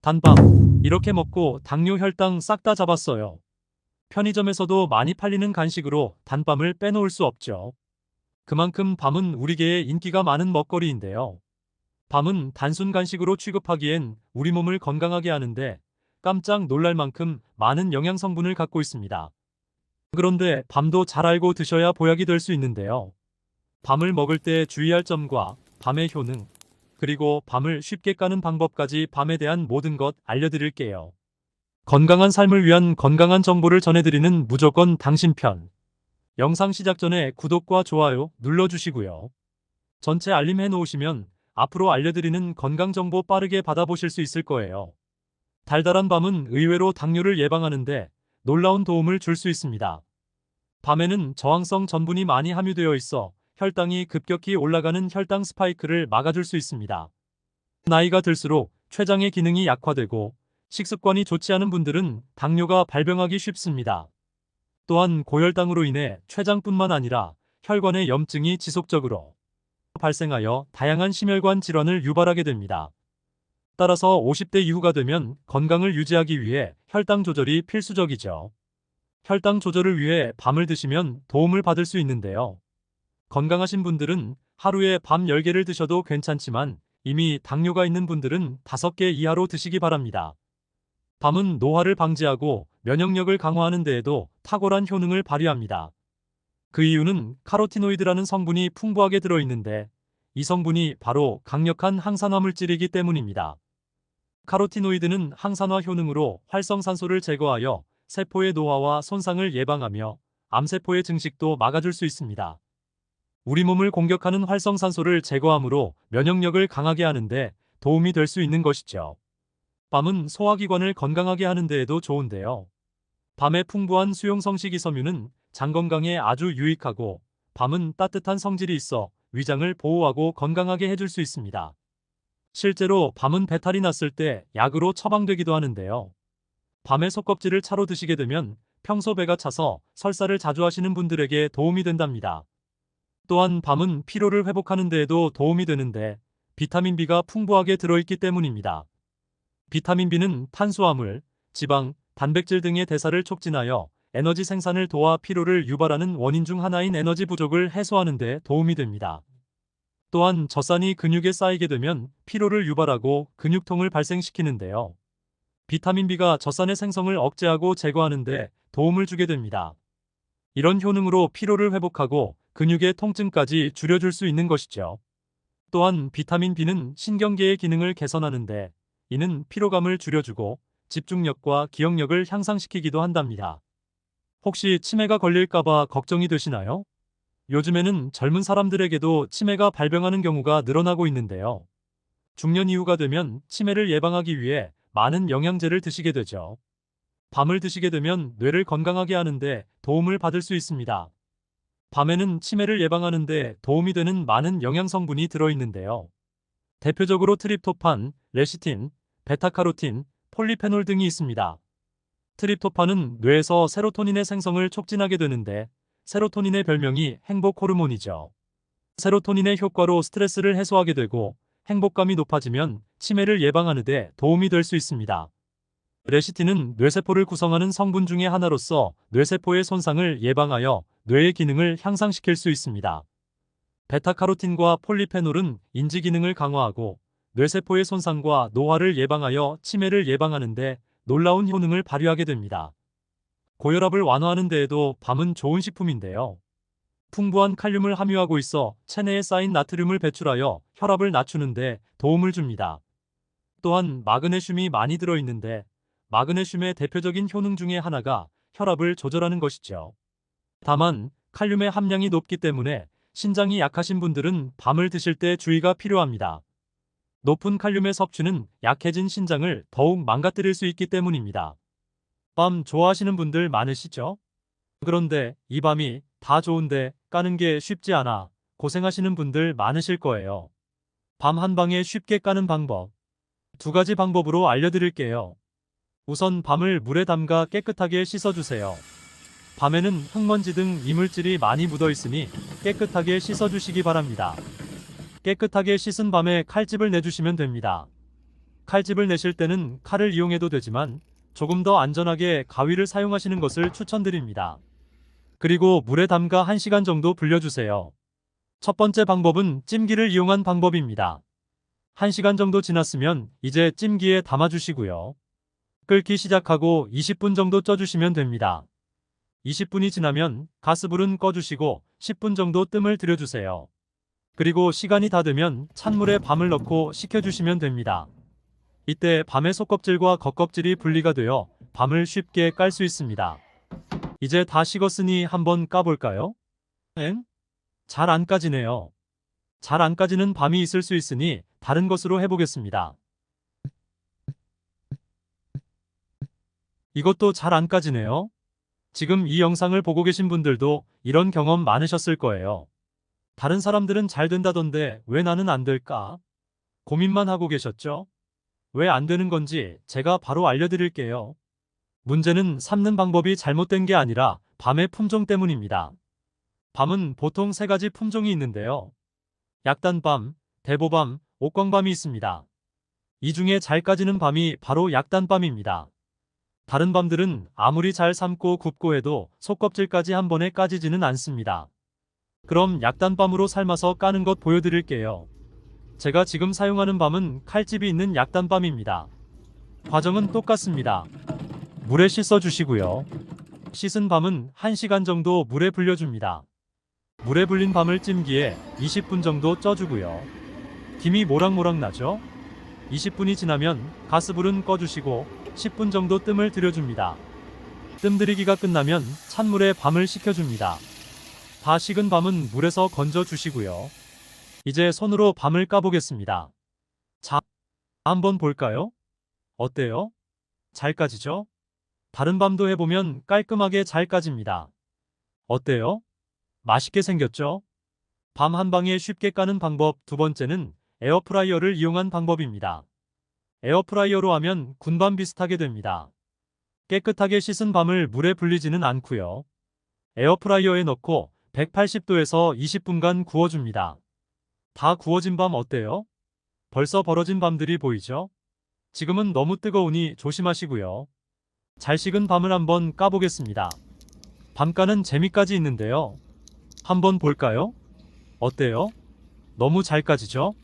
단밤. 이렇게 먹고 당뇨 혈당 싹 다 잡았어요. 편의점에서도 많이 팔리는 간식으로 단밤을 빼놓을 수 없죠. 그만큼 밤은 우리계에 인기가 많은 먹거리인데요. 밤은 단순 간식으로 취급하기엔 우리 몸을 건강하게 하는데 깜짝 놀랄 만큼 많은 영양 성분을 갖고 있습니다. 그런데 밤도 잘 알고 드셔야 보약이 될 수 있는데요. 밤을 먹을 때 주의할 점과 밤의 효능, 그리고 밤을 쉽게 까는 방법까지 밤에 대한 모든 것 알려드릴게요. 건강한 삶을 위한 건강한 정보를 전해드리는 무조건 당신 편. 영상 시작 전에 구독과 좋아요 눌러주시고요. 전체 알림 해놓으시면 앞으로 알려드리는 건강 정보 빠르게 받아보실 수 있을 거예요. 달달한 밤은 의외로 당뇨를 예방하는데 놀라운 도움을 줄 수 있습니다. 밤에는 저항성 전분이 많이 함유되어 있어 혈당이 급격히 올라가는 혈당 스파이크를 막아줄 수 있습니다. 나이가 들수록 췌장의 기능이 약화되고 식습관이 좋지 않은 분들은 당뇨가 발병하기 쉽습니다. 또한 고혈당으로 인해 췌장뿐만 아니라 혈관의 염증이 지속적으로 발생하여 다양한 심혈관 질환을 유발하게 됩니다. 따라서 50대 이후가 되면 건강을 유지하기 위해 혈당 조절이 필수적이죠. 혈당 조절을 위해 밤을 드시면 도움을 받을 수 있는데요. 건강하신 분들은 하루에 밤 10개를 드셔도 괜찮지만 이미 당뇨가 있는 분들은 5개 이하로 드시기 바랍니다. 밤은 노화를 방지하고 면역력을 강화하는 데에도 탁월한 효능을 발휘합니다. 그 이유는 카로티노이드라는 성분이 풍부하게 들어있는데 이 성분이 바로 강력한 항산화 물질이기 때문입니다. 카로티노이드는 항산화 효능으로 활성산소를 제거하여 세포의 노화와 손상을 예방하며 암세포의 증식도 막아줄 수 있습니다. 우리 몸을 공격하는 활성산소를 제거하므로 면역력을 강하게 하는데 도움이 될 수 있는 것이죠. 밤은 소화기관을 건강하게 하는 데에도 좋은데요. 밤에 풍부한 수용성 식이섬유는 장 건강에 아주 유익하고 밤은 따뜻한 성질이 있어 위장을 보호하고 건강하게 해줄 수 있습니다. 실제로 밤은 배탈이 났을 때 약으로 처방되기도 하는데요. 밤에 속껍질을 차로 드시게 되면 평소 배가 차서 설사를 자주 하시는 분들에게 도움이 된답니다. 또한 밤은 피로를 회복하는 데에도 도움이 되는데 비타민 B가 풍부하게 들어있기 때문입니다. 비타민 B는 탄수화물, 지방, 단백질 등의 대사를 촉진하여 에너지 생산을 도와 피로를 유발하는 원인 중 하나인 에너지 부족을 해소하는 데 도움이 됩니다. 또한 젖산이 근육에 쌓이게 되면 피로를 유발하고 근육통을 발생시키는데요. 비타민 B가 젖산의 생성을 억제하고 제거하는 데 도움을 주게 됩니다. 이런 효능으로 피로를 회복하고 근육의 통증까지 줄여줄 수 있는 것이죠. 또한 비타민 B는 신경계의 기능을 개선하는데 이는 피로감을 줄여주고 집중력과 기억력을 향상시키기도 한답니다. 혹시 치매가 걸릴까봐 걱정이 되시나요? 요즘에는 젊은 사람들에게도 치매가 발병하는 경우가 늘어나고 있는데요. 중년 이후가 되면 치매를 예방하기 위해 많은 영양제를 드시게 되죠. 밤을 드시게 되면 뇌를 건강하게 하는데 도움을 받을 수 있습니다. 밤에는 치매를 예방하는 데 도움이 되는 많은 영양 성분이 들어있는데요. 대표적으로 트립토판, 레시틴, 베타카로틴, 폴리페놀 등이 있습니다. 트립토판은 뇌에서 세로토닌의 생성을 촉진하게 되는데 세로토닌의 별명이 행복 호르몬이죠. 세로토닌의 효과로 스트레스를 해소하게 되고 행복감이 높아지면 치매를 예방하는 데 도움이 될 수 있습니다. 레시틴은 뇌세포를 구성하는 성분 중의 하나로서 뇌세포의 손상을 예방하여 뇌의 기능을 향상시킬 수 있습니다. 베타카로틴과 폴리페놀은 인지 기능을 강화하고 뇌세포의 손상과 노화를 예방하여 치매를 예방하는 데 놀라운 효능을 발휘하게 됩니다. 고혈압을 완화하는 데에도 밤은 좋은 식품인데요. 풍부한 칼륨을 함유하고 있어 체내에 쌓인 나트륨을 배출하여 혈압을 낮추는 데 도움을 줍니다. 또한 마그네슘이 많이 들어있는데 마그네슘의 대표적인 효능 중에 하나가 혈압을 조절하는 것이죠. 다만 칼륨의 함량이 높기 때문에 신장이 약하신 분들은 밤을 드실 때 주의가 필요합니다. 높은 칼륨의 섭취는 약해진 신장을 더욱 망가뜨릴 수 있기 때문입니다. 밤 좋아하시는 분들 많으시죠? 그런데 이 밤이 다 좋은데 까는 게 쉽지 않아 고생하시는 분들 많으실 거예요. 밤 한 방에 쉽게 까는 방법. 2가지 방법으로 알려드릴게요. 우선 밤을 물에 담가 깨끗하게 씻어주세요. 밤에는 흙먼지 등 이물질이 많이 묻어 있으니 깨끗하게 씻어주시기 바랍니다. 깨끗하게 씻은 밤에 칼집을 내주시면 됩니다. 칼집을 내실 때는 칼을 이용해도 되지만 조금 더 안전하게 가위를 사용하시는 것을 추천드립니다. 그리고 물에 담가 1시간 정도 불려주세요. 첫 번째 방법은 찜기를 이용한 방법입니다. 1시간 정도 지났으면 이제 찜기에 담아주시고요. 끓기 시작하고 20분 정도 쪄주시면 됩니다. 20분이 지나면 가스불은 꺼주시고 10분 정도 뜸을 들여주세요. 그리고 시간이 다 되면 찬물에 밤을 넣고 식혀주시면 됩니다. 이때 밤의 속껍질과 겉껍질이 분리가 되어 밤을 쉽게 깔 수 있습니다. 이제 다 식었으니 한번 까볼까요? 엥? 잘 안 까지네요. 잘 안 까지는 밤이 있을 수 있으니 다른 것으로 해보겠습니다. 이것도 잘 안 까지네요. 지금 이 영상을 보고 계신 분들도 이런 경험 많으셨을 거예요. 다른 사람들은 잘 된다던데 왜 나는 안 될까? 고민만 하고 계셨죠? 왜 안 되는 건지 제가 바로 알려드릴게요. 문제는 삶는 방법이 잘못된 게 아니라 밤의 품종 때문입니다. 밤은 보통 3가지 품종이 있는데요. 약단밤, 대보밤, 옥광밤이 있습니다. 이 중에 잘 까지는 밤이 바로 약단밤입니다. 다른 밤들은 아무리 잘 삶고 굽고 해도 속껍질까지 한 번에 까지지는 않습니다. 그럼 약단밤으로 삶아서 까는 것 보여드릴게요. 제가 지금 사용하는 밤은 칼집이 있는 약단밤입니다. 과정은 똑같습니다. 물에 씻어주시고요. 씻은 밤은 1시간 정도 물에 불려줍니다. 물에 불린 밤을 찜기에 20분 정도 쪄주고요. 김이 모락모락 나죠? 20분이 지나면 가스불은 꺼주시고 10분 정도 뜸을 들여줍니다. 뜸 들이기가 끝나면 찬물에 밤을 식혀줍니다. 다 식은 밤은 물에서 건져주시고요. 이제 손으로 밤을 까보겠습니다. 자, 한번 볼까요? 어때요? 잘 까지죠? 다른 밤도 해보면 깔끔하게 잘 까집니다. 어때요? 맛있게 생겼죠? 밤 한 방에 쉽게 까는 방법 두 번째는 에어프라이어를 이용한 방법입니다. 에어프라이어로 하면 군밤 비슷하게 됩니다. 깨끗하게 씻은 밤을 물에 불리지는 않고요. 에어프라이어에 넣고 180도에서 20분간 구워줍니다. 다 구워진 밤 어때요? 벌써 벌어진 밤들이 보이죠? 지금은 너무 뜨거우니 조심하시고요. 잘 식은 밤을 한번 까보겠습니다. 밤 까는 재미까지 있는데요. 한번 볼까요? 어때요? 너무 잘 까지죠?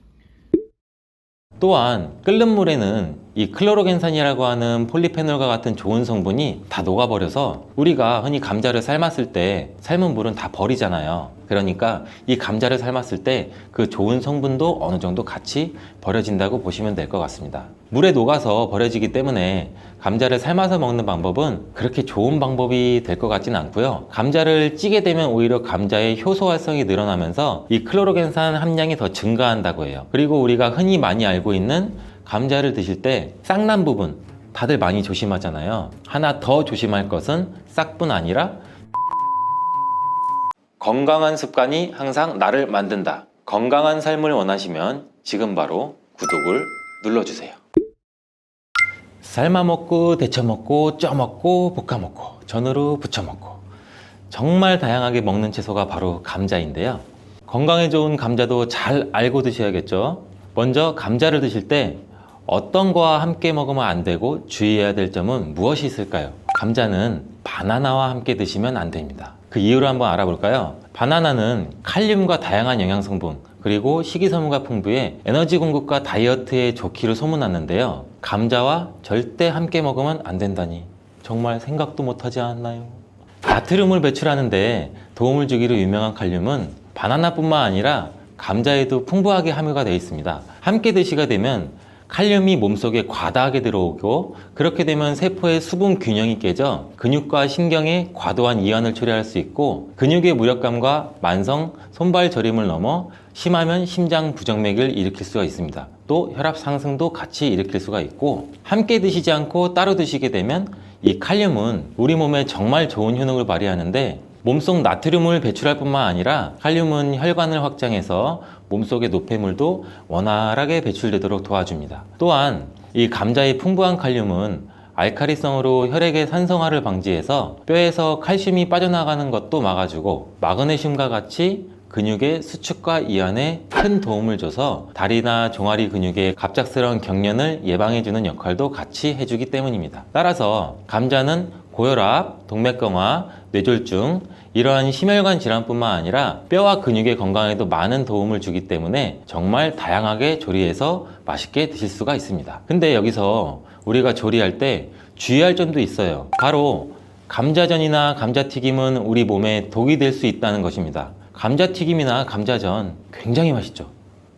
또한 끓는 물에는 이 클로로겐산이라고 하는 폴리페놀과 같은 좋은 성분이 다 녹아버려서 우리가 흔히 감자를 삶았을 때 삶은 물은 다 버리잖아요. 그러니까 이 감자를 삶았을 때 그 좋은 성분도 어느 정도 같이 버려진다고 보시면 될 것 같습니다. 물에 녹아서 버려지기 때문에 감자를 삶아서 먹는 방법은 그렇게 좋은 방법이 될 것 같지는 않고요. 감자를 찌게 되면 오히려 감자의 효소 활성이 늘어나면서 이 클로로겐산 함량이 더 증가한다고 해요. 그리고 우리가 흔히 많이 알고 있는 감자를 드실 때 싹난 부분 다들 많이 조심하잖아요. 하나 더 조심할 것은 싹뿐 아니라 건강한 습관이 항상 나를 만든다. 건강한 삶을 원하시면 지금 바로 구독을 눌러주세요. 삶아 먹고 데쳐 먹고 쪄 먹고 볶아 먹고 전으로 부쳐 먹고 정말 다양하게 먹는 채소가 바로 감자인데요. 건강에 좋은 감자도 잘 알고 드셔야겠죠. 먼저 감자를 드실 때 어떤 거와 함께 먹으면 안 되고 주의해야 될 점은 무엇이 있을까요? 감자는 바나나와 함께 드시면 안 됩니다. 그 이유를 한번 알아볼까요? 바나나는 칼륨과 다양한 영양 성분 그리고 식이섬유가 풍부해 에너지 공급과 다이어트에 좋기를 소문났는데요. 감자와 절대 함께 먹으면 안 된다니 정말 생각도 못하지 않았나요? 나트륨을 배출하는데 도움을 주기로 유명한 칼륨은 바나나뿐만 아니라 감자에도 풍부하게 함유가 되어 있습니다. 함께 드시게 되면 칼륨이 몸속에 과다하게 들어오고 그렇게 되면 세포의 수분 균형이 깨져 근육과 신경에 과도한 이완을 초래할 수 있고 근육의 무력감과 만성 손발 저림을 넘어 심하면 심장 부정맥을 일으킬 수가 있습니다. 또 혈압 상승도 같이 일으킬 수가 있고 함께 드시지 않고 따로 드시게 되면 이 칼륨은 우리 몸에 정말 좋은 효능을 발휘하는데 몸속 나트륨을 배출할 뿐만 아니라 칼륨은 혈관을 확장해서 몸속의 노폐물도 원활하게 배출되도록 도와줍니다. 또한 이 감자의 풍부한 칼륨은 알카리성으로 혈액의 산성화를 방지해서 뼈에서 칼슘이 빠져나가는 것도 막아주고 마그네슘과 같이 근육의 수축과 이완에 큰 도움을 줘서 다리나 종아리 근육의 갑작스러운 경련을 예방해주는 역할도 같이 해주기 때문입니다. 따라서 감자는 고혈압, 동맥경화, 뇌졸중, 이러한 심혈관 질환뿐만 아니라 뼈와 근육의 건강에도 많은 도움을 주기 때문에 정말 다양하게 조리해서 맛있게 드실 수가 있습니다. 근데 여기서 우리가 조리할 때 주의할 점도 있어요. 바로 감자전이나 감자튀김은 우리 몸에 독이 될 수 있다는 것입니다. 감자튀김이나 감자전 굉장히 맛있죠.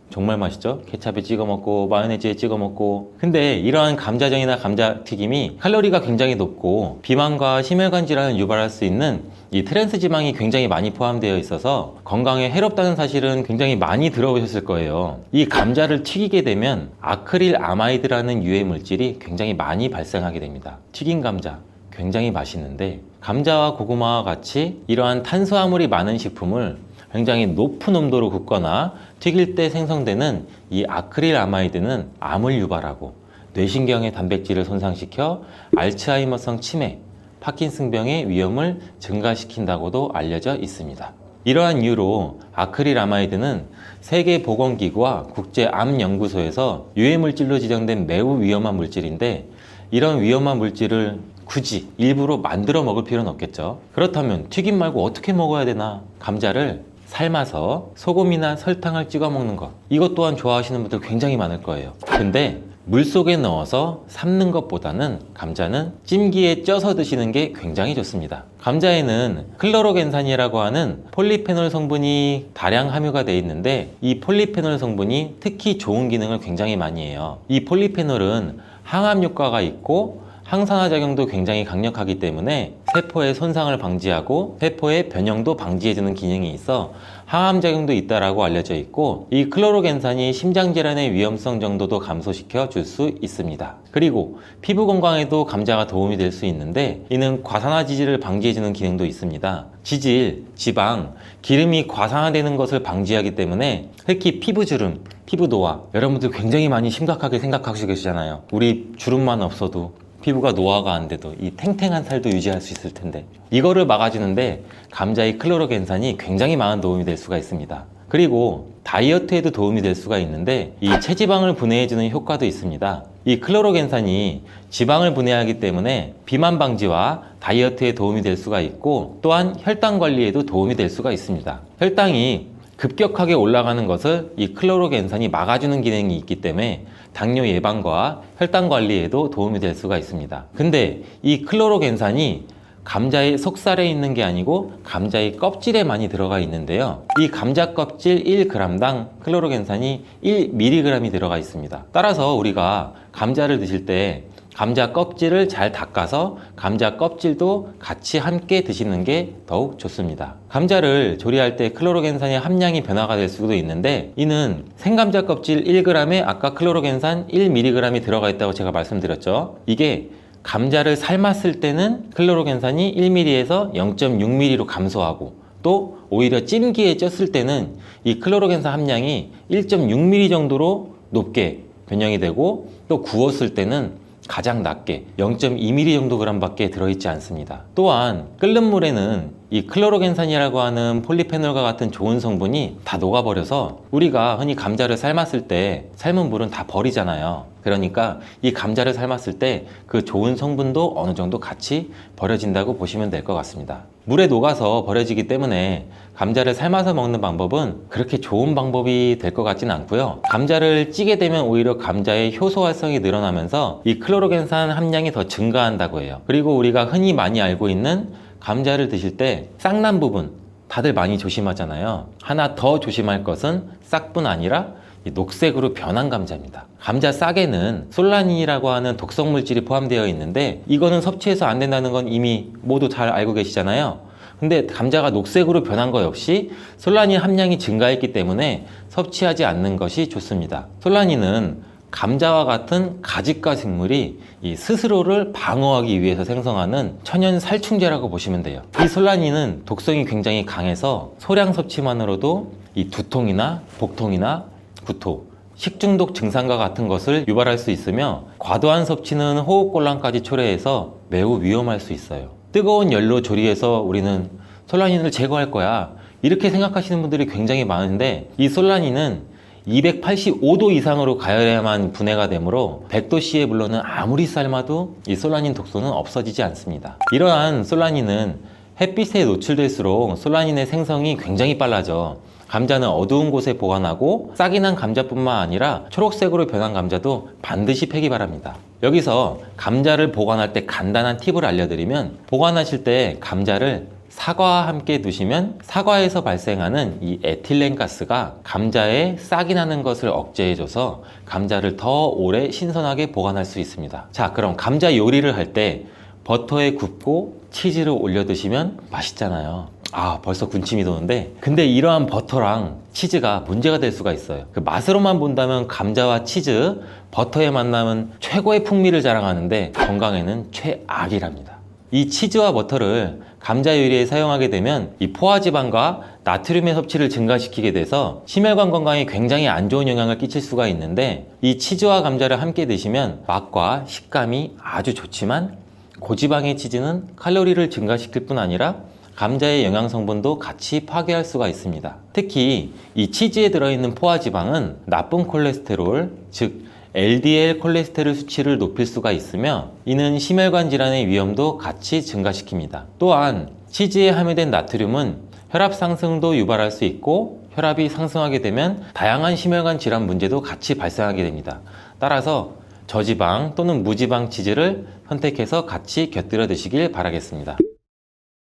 정말 맛있죠? 케찹에 찍어 먹고 마요네즈에 찍어 먹고. 근데 이러한 감자전이나 감자튀김이 칼로리가 굉장히 높고 비만과 심혈관 질환을 유발할 수 있는 이 트랜스 지방이 굉장히 많이 포함되어 있어서 건강에 해롭다는 사실은 굉장히 많이 들어보셨을 거예요. 이 감자를 튀기게 되면 아크릴 아마이드라는 유해 물질이 굉장히 많이 발생하게 됩니다. 튀긴 감자 굉장히 맛있는데 감자와 고구마와 같이 이러한 탄수화물이 많은 식품을 굉장히 높은 온도로 굽거나 튀길 때 생성되는 이 아크릴 아마이드는 암을 유발하고 뇌신경의 단백질을 손상시켜 알츠하이머성 치매, 파킨슨병의 위험을 증가시킨다고도 알려져 있습니다. 이러한 이유로 아크릴 아마이드는 세계보건기구와 국제암연구소에서 유해물질로 지정된 매우 위험한 물질인데 이런 위험한 물질을 굳이 일부러 만들어 먹을 필요는 없겠죠. 그렇다면 튀김 말고 어떻게 먹어야 되나? 감자를 삶아서 소금이나 설탕을 찍어 먹는 것, 이것 또한 좋아하시는 분들 굉장히 많을 거예요. 근데 물속에 넣어서 삶는 것보다는 감자는 찜기에 쪄서 드시는 게 굉장히 좋습니다. 감자에는 클로로겐산이라고 하는 폴리페놀 성분이 다량 함유가 되어 있는데 이 폴리페놀 성분이 특히 좋은 기능을 굉장히 많이 해요. 이 폴리페놀은 항암 효과가 있고 항산화 작용도 굉장히 강력하기 때문에 세포의 손상을 방지하고 세포의 변형도 방지해주는 기능이 있어 항암 작용도 있다라고 알려져 있고 이 클로로겐산이 심장 질환의 위험성 정도도 감소시켜 줄 수 있습니다. 그리고 피부 건강에도 감자가 도움이 될 수 있는데 이는 과산화 지질을 방지해주는 기능도 있습니다. 지질, 지방, 기름이 과산화되는 것을 방지하기 때문에 특히 피부주름, 피부 노화, 여러분들 굉장히 많이 심각하게 생각하시고 계시잖아요. 우리 주름만 없어도 피부가 노화가 안 돼도 이 탱탱한 살도 유지할 수 있을 텐데 이거를 막아주는데 감자의 클로로겐산이 굉장히 많은 도움이 될 수가 있습니다. 그리고 다이어트에도 도움이 될 수가 있는데 이 체지방을 분해해주는 효과도 있습니다. 이 클로로겐산이 지방을 분해하기 때문에 비만 방지와 다이어트에 도움이 될 수가 있고 또한 혈당 관리에도 도움이 될 수가 있습니다. 혈당이 급격하게 올라가는 것을 이 클로로겐산이 막아주는 기능이 있기 때문에 당뇨 예방과 혈당 관리에도 도움이 될 수가 있습니다. 근데 이 클로로겐산이 감자의 속살에 있는 게 아니고 감자의 껍질에 많이 들어가 있는데요. 이 감자 껍질 1g당 클로로겐산이 1mg이 들어가 있습니다. 따라서 우리가 감자를 드실 때 감자 껍질을 잘 닦아서 감자 껍질도 같이 함께 드시는 게 더욱 좋습니다. 감자를 조리할 때 클로로겐산의 함량이 변화가 될 수도 있는데 이는 생감자 껍질 1g에 아까 클로로겐산 1mg이 들어가 있다고 제가 말씀드렸죠. 이게 감자를 삶았을 때는 클로로겐산이 1mg에서 0.6mg로 감소하고 또 오히려 찜기에 쪘을 때는 이 클로로겐산 함량이 1.6mg 정도로 높게 변형이 되고 또 구웠을 때는 가장 낮게 0.2mg 정도 그램밖에 들어있지 않습니다. 또한 끓는 물에는 이 클로로겐산이라고 하는 폴리페놀과 같은 좋은 성분이 다 녹아버려서 우리가 흔히 감자를 삶았을 때 삶은 물은 다 버리잖아요. 그러니까 이 감자를 삶았을 때 그 좋은 성분도 어느 정도 같이 버려진다고 보시면 될 것 같습니다. 물에 녹아서 버려지기 때문에 감자를 삶아서 먹는 방법은 그렇게 좋은 방법이 될 것 같지는 않고요. 감자를 찌게 되면 오히려 감자의 효소 활성이 늘어나면서 이 클로로겐산 함량이 더 증가한다고 해요. 그리고 우리가 흔히 많이 알고 있는 감자를 드실 때 싹난 부분 다들 많이 조심하잖아요. 하나 더 조심할 것은 싹뿐 아니라 이 녹색으로 변한 감자입니다. 감자 싹에는 솔라닌이라고 하는 독성 물질이 포함되어 있는데 이거는 섭취해서 안 된다는 건 이미 모두 잘 알고 계시잖아요. 근데 감자가 녹색으로 변한 거 역시 솔라닌 함량이 증가했기 때문에 섭취하지 않는 것이 좋습니다. 솔라닌은 감자와 같은 가지과 생물이 이 스스로를 방어하기 위해서 생성하는 천연 살충제라고 보시면 돼요. 이 솔라닌은 독성이 굉장히 강해서 소량 섭취만으로도 이 두통이나 복통이나 구토, 식중독 증상과 같은 것을 유발할 수 있으며 과도한 섭취는 호흡곤란까지 초래해서 매우 위험할 수 있어요. 뜨거운 열로 조리해서 우리는 솔라닌을 제거할 거야, 이렇게 생각하시는 분들이 굉장히 많은데, 이 솔라닌은 285도 이상으로 가열해야만 분해가 되므로 100도씨의 물로는 아무리 삶아도 이 솔라닌 독소는 없어지지 않습니다. 이러한 솔라닌은 햇빛에 노출될수록 솔라닌의 생성이 굉장히 빨라져 감자는 어두운 곳에 보관하고 싹이 난 감자뿐만 아니라 초록색으로 변한 감자도 반드시 패기 바랍니다. 여기서 감자를 보관할 때 간단한 팁을 알려드리면, 보관하실 때 감자를 사과와 함께 두시면 사과에서 발생하는 이 에틸렌 가스가 감자에 싹이 나는 것을 억제해줘서 감자를 더 오래 신선하게 보관할 수 있습니다. 자, 그럼 감자 요리를 할 때 버터에 굽고 치즈를 올려 드시면 맛있잖아요. 아, 벌써 군침이 도는데, 근데 이러한 버터랑 치즈가 문제가 될 수가 있어요. 그 맛으로만 본다면 감자와 치즈, 버터의 만남은 최고의 풍미를 자랑하는데 건강에는 최악이랍니다. 이 치즈와 버터를 감자 요리에 사용하게 되면 이 포화지방과 나트륨의 섭취를 증가시키게 돼서 심혈관 건강에 굉장히 안 좋은 영향을 끼칠 수가 있는데, 이 치즈와 감자를 함께 드시면 맛과 식감이 아주 좋지만 고지방의 치즈는 칼로리를 증가시킬 뿐 아니라 감자의 영양 성분도 같이 파괴할 수가 있습니다. 특히 이 치즈에 들어있는 포화지방은 나쁜 콜레스테롤, 즉 LDL 콜레스테롤 수치를 높일 수가 있으며, 이는 심혈관 질환의 위험도 같이 증가시킵니다. 또한 치즈에 함유된 나트륨은 혈압 상승도 유발할 수 있고, 혈압이 상승하게 되면 다양한 심혈관 질환 문제도 같이 발생하게 됩니다. 따라서 저지방 또는 무지방 치즈를 선택해서 같이 곁들여 드시길 바라겠습니다.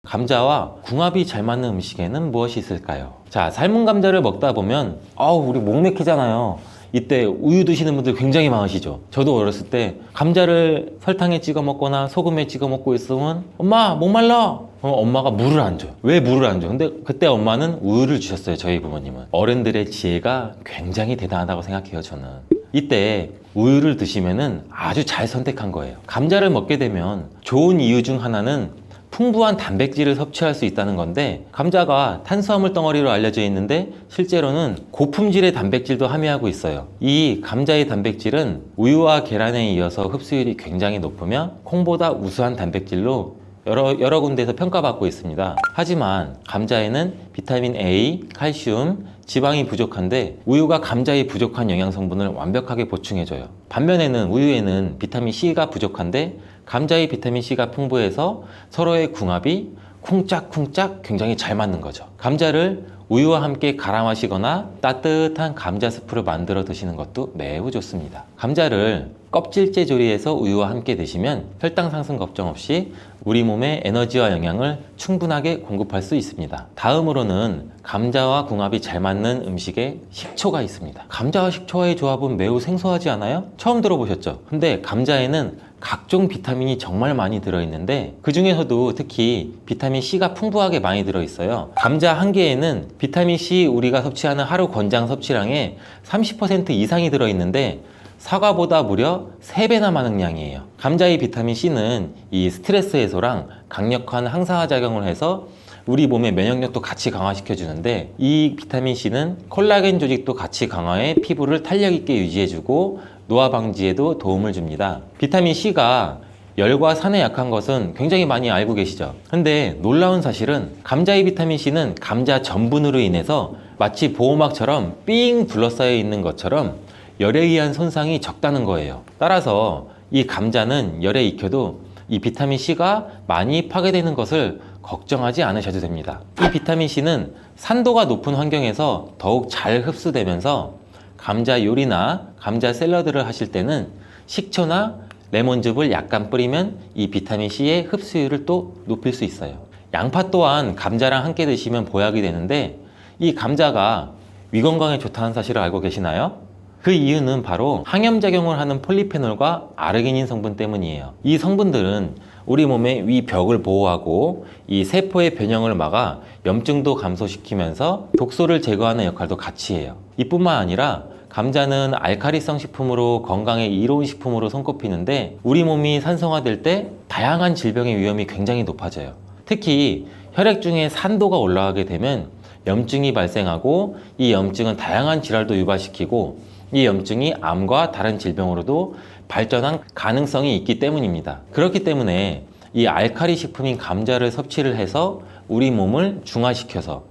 감자와 궁합이 잘 맞는 음식에는 무엇이 있을까요? 자, 삶은 감자를 먹다 보면 우리 목 막히잖아요. 이때 우유 드시는 분들 굉장히 많으시죠. 저도 어렸을 때 감자를 설탕에 찍어 먹거나 소금에 찍어 먹고 있으면 엄마 목 말라! 엄마가 물을 안 줘요. 왜 물을 안 줘? 근데 그때 엄마는 우유를 주셨어요. 저희 부모님은. 어른들의 지혜가 굉장히 대단하다고 생각해요, 저는. 이때 우유를 드시면은 아주 잘 선택한 거예요. 감자를 먹게 되면 좋은 이유 중 하나는 풍부한 단백질을 섭취할 수 있다는 건데, 감자가 탄수화물 덩어리로 알려져 있는데 실제로는 고품질의 단백질도 함유하고 있어요. 이 감자의 단백질은 우유와 계란에 이어서 흡수율이 굉장히 높으며 콩보다 우수한 단백질로 여러 군데에서 평가받고 있습니다. 하지만 감자에는 비타민 A, 칼슘, 지방이 부족한데 우유가 감자의 부족한 영양 성분을 완벽하게 보충해줘요. 반면에는 우유에는 비타민 C가 부족한데 감자의 비타민 C가 풍부해서 서로의 궁합이 쿵짝쿵짝 굉장히 잘 맞는 거죠. 감자를 우유와 함께 갈아 마시거나 따뜻한 감자 스프를 만들어 드시는 것도 매우 좋습니다. 감자를 껍질째 조리해서 우유와 함께 드시면 혈당 상승 걱정 없이 우리 몸에 에너지와 영양을 충분하게 공급할 수 있습니다. 다음으로는 감자와 궁합이 잘 맞는 음식에 식초가 있습니다. 감자와 식초와의 조합은 매우 생소하지 않아요? 처음 들어보셨죠? 근데 감자에는 각종 비타민이 정말 많이 들어있는데 그 중에서도 특히 비타민 C가 풍부하게 많이 들어있어요. 감자 한 개에는 비타민 C 우리가 섭취하는 하루 권장 섭취량의 30% 이상이 들어있는데 사과보다 무려 3배나 많은 양이에요. 감자의 비타민 C는 이 스트레스 해소랑 강력한 항산화 작용을 해서 우리 몸의 면역력도 같이 강화시켜 주는데, 이 비타민 C는 콜라겐 조직도 같이 강화해 피부를 탄력 있게 유지해주고 노화 방지에도 도움을 줍니다. 비타민 C가 열과 산에 약한 것은 굉장히 많이 알고 계시죠? 근데 놀라운 사실은 감자의 비타민 C는 감자 전분으로 인해서 마치 보호막처럼 삥 둘러싸여 있는 것처럼 열에 의한 손상이 적다는 거예요. 따라서 이 감자는 열에 익혀도 이 비타민 C가 많이 파괴되는 것을 걱정하지 않으셔도 됩니다. 이 비타민 C는 산도가 높은 환경에서 더욱 잘 흡수되면서 감자 요리나 감자 샐러드를 하실 때는 식초나 레몬즙을 약간 뿌리면 이 비타민 C의 흡수율을 또 높일 수 있어요. 양파 또한 감자랑 함께 드시면 보약이 되는데, 이 감자가 위 건강에 좋다는 사실을 알고 계시나요? 그 이유는 바로 항염작용을 하는 폴리페놀과 아르기닌 성분 때문이에요. 이 성분들은 우리 몸의 위 벽을 보호하고 이 세포의 변형을 막아 염증도 감소시키면서 독소를 제거하는 역할도 같이 해요. 이뿐만 아니라 감자는 알칼리성 식품으로 건강에 이로운 식품으로 손꼽히는데, 우리 몸이 산성화될 때 다양한 질병의 위험이 굉장히 높아져요. 특히 혈액 중에 산도가 올라가게 되면 염증이 발생하고, 이 염증은 다양한 질환도 유발시키고 이 염증이 암과 다른 질병으로도 발전한 가능성이 있기 때문입니다. 그렇기 때문에 이 알칼리 식품인 감자를 섭취를 해서 우리 몸을 중화시켜서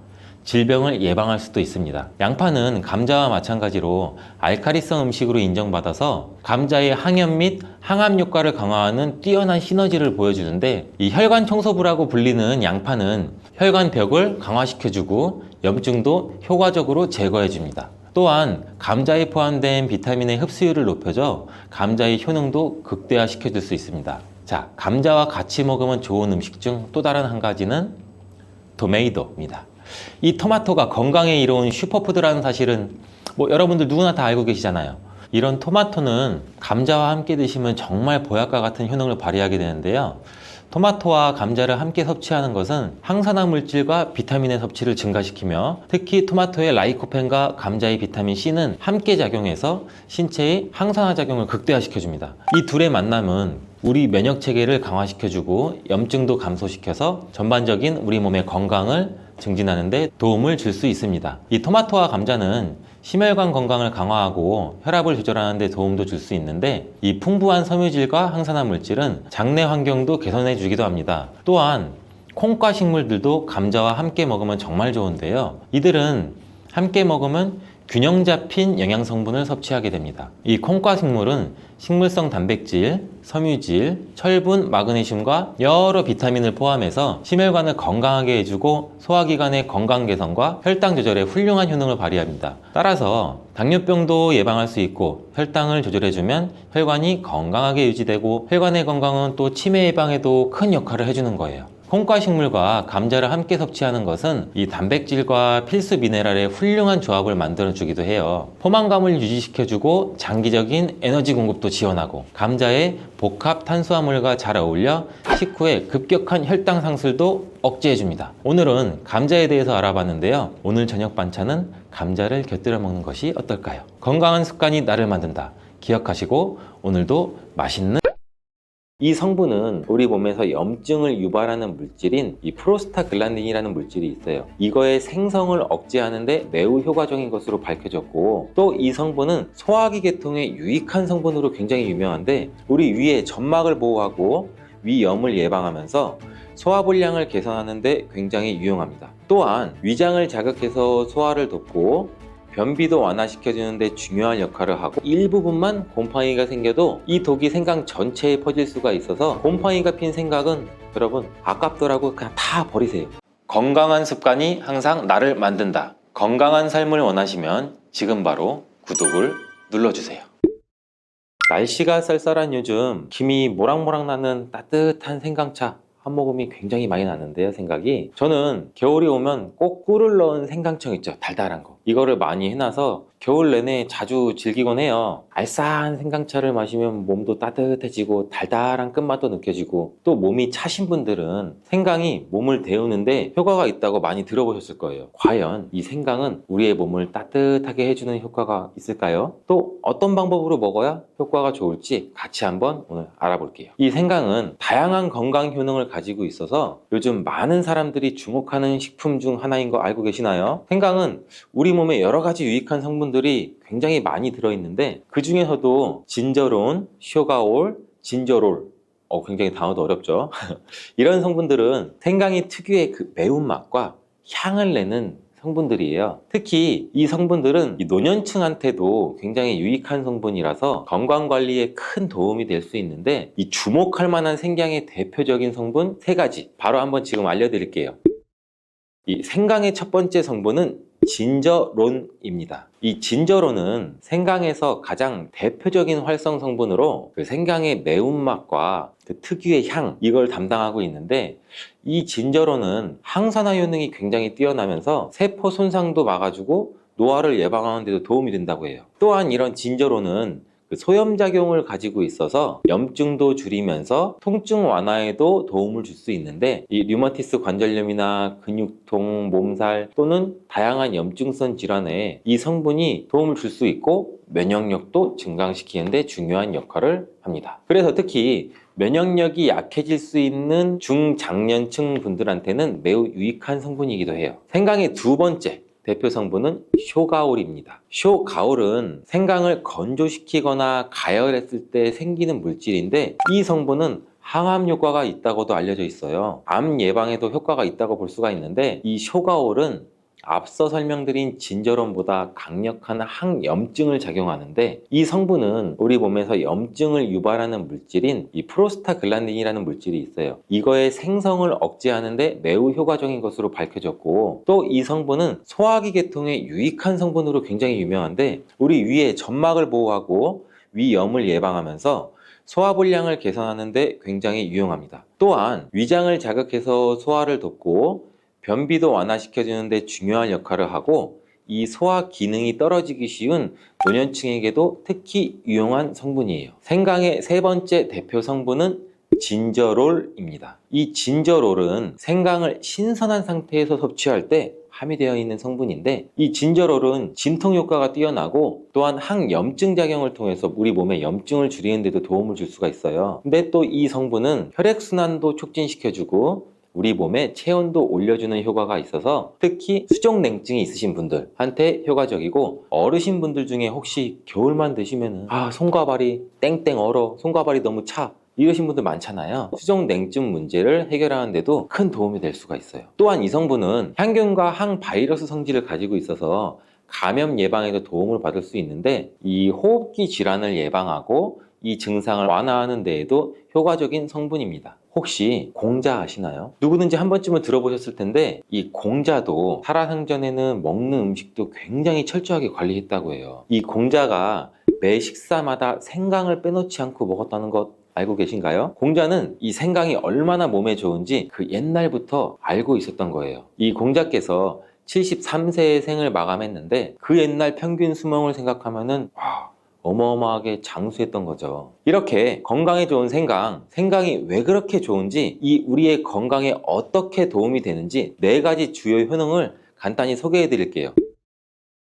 질병을 예방할 수도 있습니다. 양파는 감자와 마찬가지로 알카리성 음식으로 인정받아서 감자의 항염 및 항암 효과를 강화하는 뛰어난 시너지를 보여주는데, 이 혈관 청소부라고 불리는 양파는 혈관 벽을 강화시켜주고 염증도 효과적으로 제거해줍니다. 또한 감자에 포함된 비타민의 흡수율을 높여줘 감자의 효능도 극대화시켜줄 수 있습니다. 자, 감자와 같이 먹으면 좋은 음식 중 또 다른 한 가지는 토메이토입니다. 이 토마토가 건강에 이로운 슈퍼푸드라는 사실은 여러분들 누구나 다 알고 계시잖아요. 이런 토마토는 감자와 함께 드시면 정말 보약과 같은 효능을 발휘하게 되는데요. 토마토와 감자를 함께 섭취하는 것은 항산화 물질과 비타민의 섭취를 증가시키며, 특히 토마토의 라이코펜과 감자의 비타민 C는 함께 작용해서 신체의 항산화 작용을 극대화시켜줍니다. 이 둘의 만남은 우리 면역 체계를 강화시켜주고 염증도 감소시켜서 전반적인 우리 몸의 건강을 증진하는 데 도움을 줄 수 있습니다. 이 토마토와 감자는 심혈관 건강을 강화하고 혈압을 조절하는 데 도움도 줄 수 있는데, 이 풍부한 섬유질과 항산화 물질은 장내 환경도 개선해 주기도 합니다. 또한 콩과 식물들도 감자와 함께 먹으면 정말 좋은데요. 이들은 함께 먹으면 균형 잡힌 영양 성분을 섭취하게 됩니다. 이 콩과 식물은 식물성 단백질, 섬유질, 철분, 마그네슘과 여러 비타민을 포함해서 심혈관을 건강하게 해주고 소화기관의 건강 개선과 혈당 조절에 훌륭한 효능을 발휘합니다. 따라서 당뇨병도 예방할 수 있고, 혈당을 조절해주면 혈관이 건강하게 유지되고, 혈관의 건강은 또 치매 예방에도 큰 역할을 해주는 거예요. 콩과 식물과 감자를 함께 섭취하는 것은 이 단백질과 필수 미네랄의 훌륭한 조합을 만들어주기도 해요. 포만감을 유지시켜주고 장기적인 에너지 공급도 지원하고, 감자의 복합 탄수화물과 잘 어울려 식후에 급격한 혈당 상승도 억제해줍니다. 오늘은 감자에 대해서 알아봤는데요. 오늘 저녁 반찬은 감자를 곁들여 먹는 것이 어떨까요? 건강한 습관이 나를 만든다. 기억하시고 오늘도 맛있는 이 성분은 우리 몸에서 염증을 유발하는 물질인 이 프로스타글란딘이라는 물질이 있어요. 이거의 생성을 억제하는데 매우 효과적인 것으로 밝혀졌고, 또 이 성분은 소화기 계통에 유익한 성분으로 굉장히 유명한데, 우리 위의 점막을 보호하고 위염을 예방하면서 소화불량을 개선하는 데 굉장히 유용합니다. 또한 위장을 자극해서 소화를 돕고 변비도 완화시켜주는 데 중요한 역할을 하고, 일부분만 곰팡이가 생겨도 이 독이 생강 전체에 퍼질 수가 있어서 곰팡이가 핀 생강은 여러분 아깝더라고 그냥 다 버리세요. 건강한 습관이 항상 나를 만든다. 건강한 삶을 원하시면 지금 바로 구독을 눌러주세요. 날씨가 쌀쌀한 요즘 김이 모락모락 나는 따뜻한 생강차 한 모금이 굉장히 많이 나는데요. 생각이, 저는 겨울이 오면 꼭 꿀을 넣은 생강청 있죠, 달달한 거, 이거를 많이 해놔서 겨울 내내 자주 즐기곤 해요. 알싸한 생강차를 마시면 몸도 따뜻해지고 달달한 끝맛도 느껴지고, 또 몸이 차신 분들은 생강이 몸을 데우는데 효과가 있다고 많이 들어보셨을 거예요. 과연 이 생강은 우리의 몸을 따뜻하게 해주는 효과가 있을까요? 또 어떤 방법으로 먹어야 효과가 좋을지 같이 한번 오늘 알아볼게요. 이 생강은 다양한 건강 효능을 가지고 있어서 요즘 많은 사람들이 주목하는 식품 중 하나인 거 알고 계시나요? 생강은 우리 몸에 여러 가지 유익한 성분들이 굉장히 많이 들어있는데, 그 중에서도 진저론, 쇼가올, 진저롤, 굉장히 단어도 어렵죠. 이런 성분들은 생강이 특유의 그 매운맛과 향을 내는 성분들이에요. 특히 이 성분들은 이 노년층한테도 굉장히 유익한 성분이라서 건강관리에 큰 도움이 될 수 있는데, 이 주목할 만한 생강의 대표적인 성분 3가지 바로 한번 지금 알려드릴게요. 이 생강의 첫 번째 성분은 진저론입니다. 이 진저론은 생강에서 가장 대표적인 활성 성분으로 그 생강의 매운맛과 그 특유의 향, 이걸 담당하고 있는데, 이 진저론은 항산화 효능이 굉장히 뛰어나면서 세포 손상도 막아주고 노화를 예방하는 데도 도움이 된다고 해요. 또한 이런 진저론은 그 소염작용을 가지고 있어서 염증도 줄이면서 통증 완화에도 도움을 줄 수 있는데, 이 류마티스 관절염이나 근육통, 몸살 또는 다양한 염증성 질환에 이 성분이 도움을 줄 수 있고 면역력도 증강시키는 데 중요한 역할을 합니다. 그래서 특히 면역력이 약해질 수 있는 중장년층 분들한테는 매우 유익한 성분이기도 해요. 생강의 두 번째 대표 성분은 쇼가올입니다. 쇼가올은 생강을 건조시키거나 가열했을 때 생기는 물질인데, 이 성분은 항암 효과가 있다고도 알려져 있어요. 암 예방에도 효과가 있다고 볼 수가 있는데, 이 쇼가올은 앞서 설명드린 진저론보다 강력한 항염증을 작용하는데 이 성분은 우리 몸에서 염증을 유발하는 물질인 이 프로스타글란딘이라는 물질이 있어요. 이거의 생성을 억제하는데 매우 효과적인 것으로 밝혀졌고 또 이 성분은 소화기 계통에 유익한 성분으로 굉장히 유명한데 우리 위의 점막을 보호하고 위염을 예방하면서 소화불량을 개선하는 데 굉장히 유용합니다. 또한 위장을 자극해서 소화를 돕고 변비도 완화시켜주는 데 중요한 역할을 하고 이 소화 기능이 떨어지기 쉬운 노년층에게도 특히 유용한 성분이에요. 생강의 세 번째 대표 성분은 진저롤입니다. 이 진저롤은 생강을 신선한 상태에서 섭취할 때 함유되어 있는 성분인데 이 진저롤은 진통 효과가 뛰어나고 또한 항염증 작용을 통해서 우리 몸의 염증을 줄이는 데도 도움을 줄 수가 있어요. 근데 또 이 성분은 혈액순환도 촉진시켜주고 우리 몸의 체온도 올려주는 효과가 있어서 특히 수족냉증이 있으신 분들한테 효과적이고 어르신 분들 중에 혹시 겨울만 드시면은 손과 발이 땡땡 얼어, 손과 발이 너무 차 이러신 분들 많잖아요. 수족냉증 문제를 해결하는 데도 큰 도움이 될 수가 있어요. 또한 이 성분은 향균과 항바이러스 성질을 가지고 있어서 감염 예방에도 도움을 받을 수 있는데 이 호흡기 질환을 예방하고 이 증상을 완화하는 데에도 효과적인 성분입니다. 혹시 공자 아시나요? 누구든지 한 번쯤은 들어보셨을 텐데 이 공자도 살아생전에는 먹는 음식도 굉장히 철저하게 관리했다고 해요. 이 공자가 매 식사마다 생강을 빼놓지 않고 먹었다는 것 알고 계신가요? 공자는 이 생강이 얼마나 몸에 좋은지 그 옛날부터 알고 있었던 거예요. 이 공자께서 73세의 생을 마감했는데 그 옛날 평균 수명을 생각하면은 어마어마하게 장수했던 거죠. 이렇게 건강에 좋은 생강이 왜 그렇게 좋은지 이 우리의 건강에 어떻게 도움이 되는지 4가지 주요 효능을 간단히 소개해 드릴게요.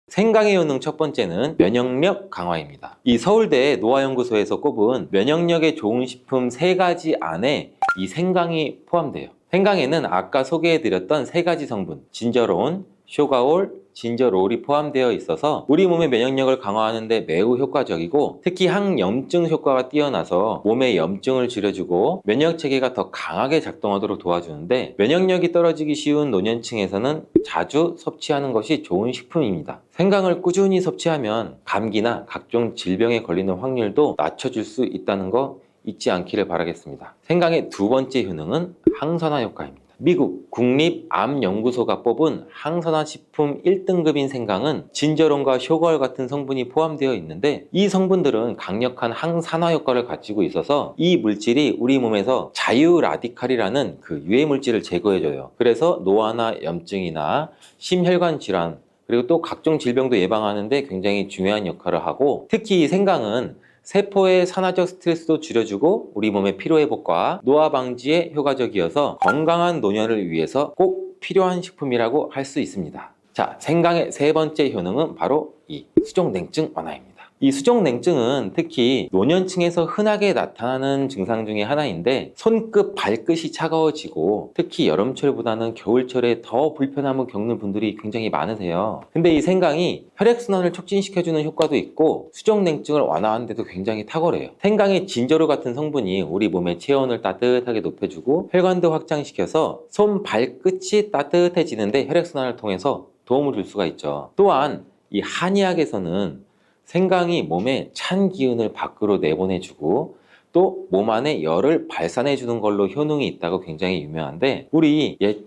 생강의 효능 첫 번째는 면역력 강화입니다. 이 서울대 노화연구소에서 꼽은 면역력에 좋은 식품 3가지 안에 이 생강이 포함돼요. 생강에는 아까 소개해드렸던 3가지 성분 진저론, 쇼가올, 진저롤이 포함되어 있어서 우리 몸의 면역력을 강화하는 데 매우 효과적이고 특히 항염증 효과가 뛰어나서 몸의 염증을 줄여주고 면역체계가 더 강하게 작동하도록 도와주는데 면역력이 떨어지기 쉬운 노년층에서는 자주 섭취하는 것이 좋은 식품입니다. 생강을 꾸준히 섭취하면 감기나 각종 질병에 걸리는 확률도 낮춰줄 수 있다는 거 잊지 않기를 바라겠습니다. 생강의 두 번째 효능은 항산화 효과입니다. 미국 국립암연구소가 뽑은 항산화 식품 1등급인 생강은 진저론과 쇼가올 같은 성분이 포함되어 있는데 이 성분들은 강력한 항산화 효과를 가지고 있어서 이 물질이 우리 몸에서 자유 라디칼이라는 그 유해 물질을 제거해줘요. 그래서 노화나 염증이나 심혈관 질환 그리고 또 각종 질병도 예방하는 데 굉장히 중요한 역할을 하고 특히 이 생강은 세포의 산화적 스트레스도 줄여주고 우리 몸의 피로회복과 노화 방지에 효과적이어서 건강한 노년을 위해서 꼭 필요한 식품이라고 할 수 있습니다. 자, 생강의 세 번째 효능은 바로 이 수족냉증 완화입니다. 이 수족냉증은 특히 노년층에서 흔하게 나타나는 증상 중에 하나인데 손끝, 발끝이 차가워지고 특히 여름철보다는 겨울철에 더 불편함을 겪는 분들이 굉장히 많으세요. 근데 이 생강이 혈액순환을 촉진시켜주는 효과도 있고 수족냉증을 완화하는 데도 굉장히 탁월해요. 생강의 진저로 같은 성분이 우리 몸의 체온을 따뜻하게 높여주고 혈관도 확장시켜서 손, 발끝이 따뜻해지는데 혈액순환을 통해서 도움을 줄 수가 있죠. 또한 이 한의학에서는 생강이 몸에 찬 기운을 밖으로 내보내주고 또 몸 안에 열을 발산해주는 걸로 효능이 있다고 굉장히 유명한데 우리 옛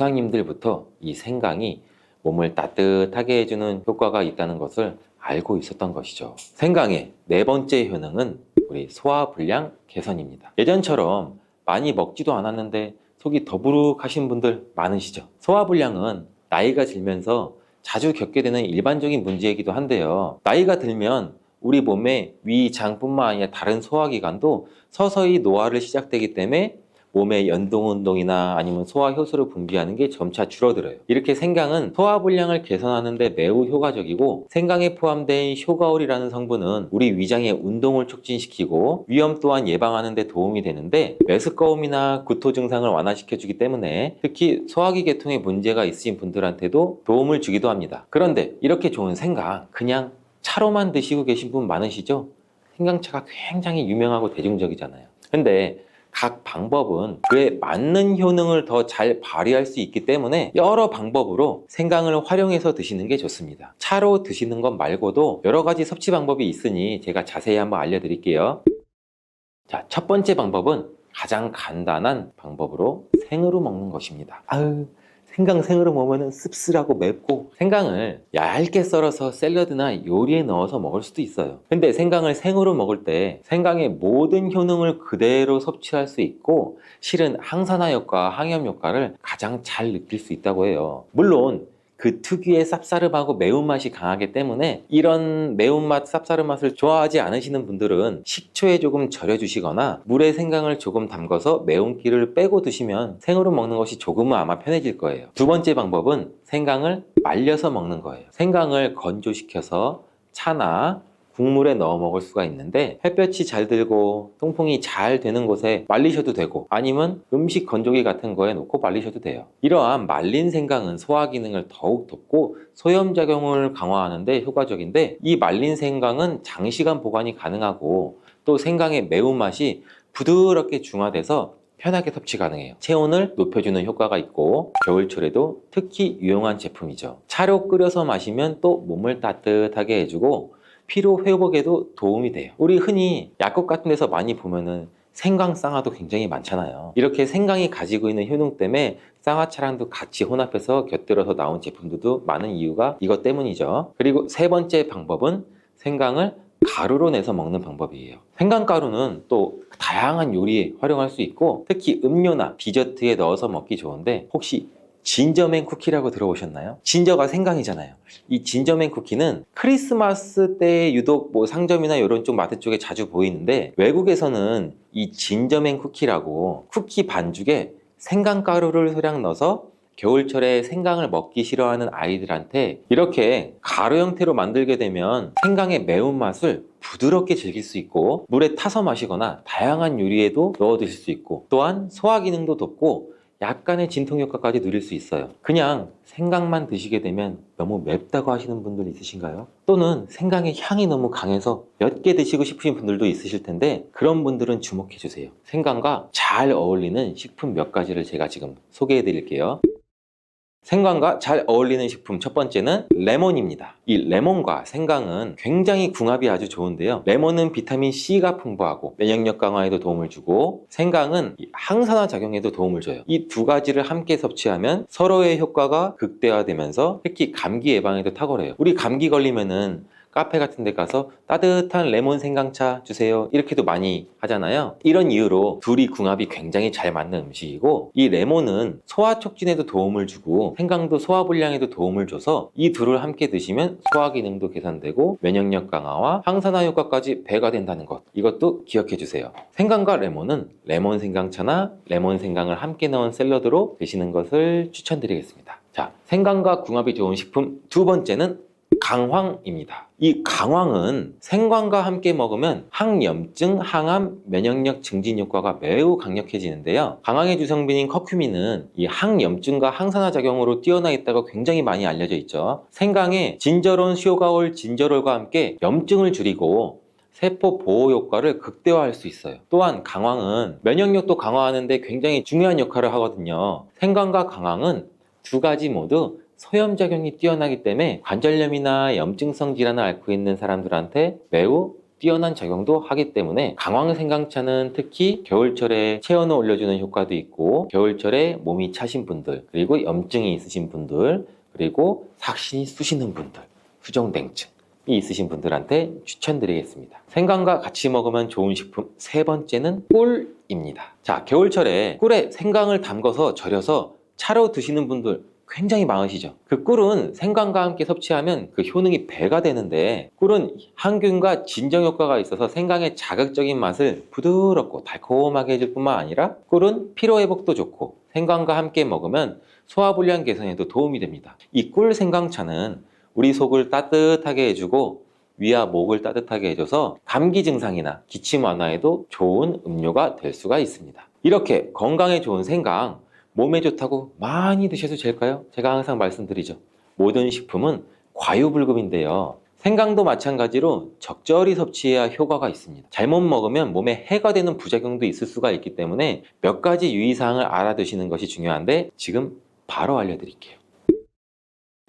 조상님들부터 이 생강이 몸을 따뜻하게 해주는 효과가 있다는 것을 알고 있었던 것이죠. 생강의 네 번째 효능은 우리 소화불량 개선입니다. 예전처럼 많이 먹지도 않았는데 속이 더부룩하신 분들 많으시죠? 소화불량은 나이가 들면서 자주 겪게 되는 일반적인 문제이기도 한데요. 나이가 들면 우리 몸의 위, 장뿐만 아니라 다른 소화기관도 서서히 노화를 시작되기 때문에 몸의 연동운동이나 아니면 소화효소를 분비하는 게 점차 줄어들어요. 이렇게 생강은 소화불량을 개선하는 데 매우 효과적이고 생강에 포함된 쇼가올이라는 성분은 우리 위장의 운동을 촉진시키고 위염 또한 예방하는 데 도움이 되는데 메스꺼움이나 구토 증상을 완화시켜주기 때문에 특히 소화기 계통에 문제가 있으신 분들한테도 도움을 주기도 합니다. 그런데 이렇게 좋은 생강 그냥 차로만 드시고 계신 분 많으시죠? 생강차가 굉장히 유명하고 대중적이잖아요. 근데 각 방법은 그에 맞는 효능을 더 잘 발휘할 수 있기 때문에 여러 방법으로 생강을 활용해서 드시는 게 좋습니다. 차로 드시는 것 말고도 여러 가지 섭취 방법이 있으니 제가 자세히 한번 알려드릴게요. 자, 첫 번째 방법은 가장 간단한 방법으로 생으로 먹는 것입니다. 생강 생으로 먹으면 씁쓸하고 맵고 생강을 얇게 썰어서 샐러드나 요리에 넣어서 먹을 수도 있어요. 근데 생강을 생으로 먹을 때 생강의 모든 효능을 그대로 섭취할 수 있고 실은 항산화 효과, 항염 효과를 가장 잘 느낄 수 있다고 해요. 물론 그 특유의 쌉싸름하고 매운맛이 강하기 때문에 이런 매운맛, 쌉싸름 맛을 좋아하지 않으시는 분들은 식초에 조금 절여주시거나 물에 생강을 조금 담궈서 매운기를 빼고 드시면 생으로 먹는 것이 조금은 아마 편해질 거예요. 두 번째 방법은 생강을 말려서 먹는 거예요. 생강을 건조시켜서 차나 국물에 넣어 먹을 수가 있는데 햇볕이 잘 들고 통풍이 잘 되는 곳에 말리셔도 되고 아니면 음식 건조기 같은 거에 놓고 말리셔도 돼요. 이러한 말린 생강은 소화 기능을 더욱 돋고 소염작용을 강화하는 데 효과적인데 이 말린 생강은 장시간 보관이 가능하고 또 생강의 매운맛이 부드럽게 중화돼서 편하게 섭취 가능해요. 체온을 높여주는 효과가 있고 겨울철에도 특히 유용한 제품이죠. 차로 끓여서 마시면 또 몸을 따뜻하게 해주고 피로 회복에도 도움이 돼요. 우리 흔히 약국 같은 데서 많이 보면은 생강 쌍화도 굉장히 많잖아요. 이렇게 생강이 가지고 있는 효능 때문에 쌍화차랑도 같이 혼합해서 곁들여서 나온 제품들도 많은 이유가 이것 때문이죠. 그리고 세 번째 방법은 생강을 가루로 내서 먹는 방법이에요. 생강가루는 또 다양한 요리에 활용할 수 있고 특히 음료나 디저트에 넣어서 먹기 좋은데 혹시 진저맨 쿠키라고 들어보셨나요? 진저가 생강이잖아요. 이 진저맨 쿠키는 크리스마스 때 유독 상점이나 이런 쪽 마트 쪽에 자주 보이는데 외국에서는 이 진저맨 쿠키라고 쿠키 반죽에 생강가루를 소량 넣어서 겨울철에 생강을 먹기 싫어하는 아이들한테 이렇게 가루 형태로 만들게 되면 생강의 매운맛을 부드럽게 즐길 수 있고 물에 타서 마시거나 다양한 요리에도 넣어 드실 수 있고 또한 소화 기능도 돋고 약간의 진통 효과까지 누릴 수 있어요. 그냥 생강만 드시게 되면 너무 맵다고 하시는 분들 있으신가요? 또는 생강의 향이 너무 강해서 몇 개 드시고 싶으신 분들도 있으실 텐데 그런 분들은 주목해 주세요. 생강과 잘 어울리는 식품 몇 가지를 제가 지금 소개해 드릴게요. 생강과 잘 어울리는 식품 첫 번째는 레몬입니다. 이 레몬과 생강은 굉장히 궁합이 아주 좋은데요. 레몬은 비타민 C가 풍부하고 면역력 강화에도 도움을 주고 생강은 항산화 작용에도 도움을 줘요. 이 두 가지를 함께 섭취하면 서로의 효과가 극대화되면서 특히 감기 예방에도 탁월해요. 우리 감기 걸리면은 카페 같은 데 가서 따뜻한 레몬 생강차 주세요 이렇게도 많이 하잖아요. 이런 이유로 둘이 궁합이 굉장히 잘 맞는 음식이고 이 레몬은 소화 촉진에도 도움을 주고 생강도 소화 불량에도 도움을 줘서 이 둘을 함께 드시면 소화 기능도 개선되고 면역력 강화와 항산화 효과까지 배가 된다는 것 이것도 기억해 주세요. 생강과 레몬은 레몬 생강차나 레몬 생강을 함께 넣은 샐러드로 드시는 것을 추천드리겠습니다. 자, 생강과 궁합이 좋은 식품 두 번째는 강황입니다. 이 강황은 생강과 함께 먹으면 항염증, 항암, 면역력 증진 효과가 매우 강력해지는데요. 강황의 주성분인 커큐민은 이 항염증과 항산화 작용으로 뛰어나 있다고 굉장히 많이 알려져 있죠. 생강에 진저론, 시오가올, 진저롤과 함께 염증을 줄이고 세포 보호 효과를 극대화할 수 있어요. 또한 강황은 면역력도 강화하는 데 굉장히 중요한 역할을 하거든요. 생강과 강황은 두 가지 모두 소염작용이 뛰어나기 때문에 관절염이나 염증성 질환을 앓고 있는 사람들한테 매우 뛰어난 작용도 하기 때문에 강황 생강차는 특히 겨울철에 체온을 올려주는 효과도 있고 겨울철에 몸이 차신 분들 그리고 염증이 있으신 분들 그리고 삭신이 쑤시는 분들 수정냉증이 있으신 분들한테 추천드리겠습니다. 생강과 같이 먹으면 좋은 식품 세 번째는 꿀입니다. 자, 겨울철에 꿀에 생강을 담궈서 절여서 차로 드시는 분들 굉장히 많으시죠. 그 꿀은 생강과 함께 섭취하면 그 효능이 배가 되는데 꿀은 항균과 진정 효과가 있어서 생강의 자극적인 맛을 부드럽고 달콤하게 해줄 뿐만 아니라 꿀은 피로 회복도 좋고 생강과 함께 먹으면 소화불량 개선에도 도움이 됩니다. 이 꿀 생강차는 우리 속을 따뜻하게 해주고 위와 목을 따뜻하게 해줘서 감기 증상이나 기침 완화에도 좋은 음료가 될 수가 있습니다. 이렇게 건강에 좋은 생강 몸에 좋다고 많이 드셔도 될까요? 제가 항상 말씀드리죠. 모든 식품은 과유불급인데요. 생강도 마찬가지로 적절히 섭취해야 효과가 있습니다. 잘못 먹으면 몸에 해가 되는 부작용도 있을 수가 있기 때문에 몇 가지 유의사항을 알아두시는 것이 중요한데 지금 바로 알려드릴게요.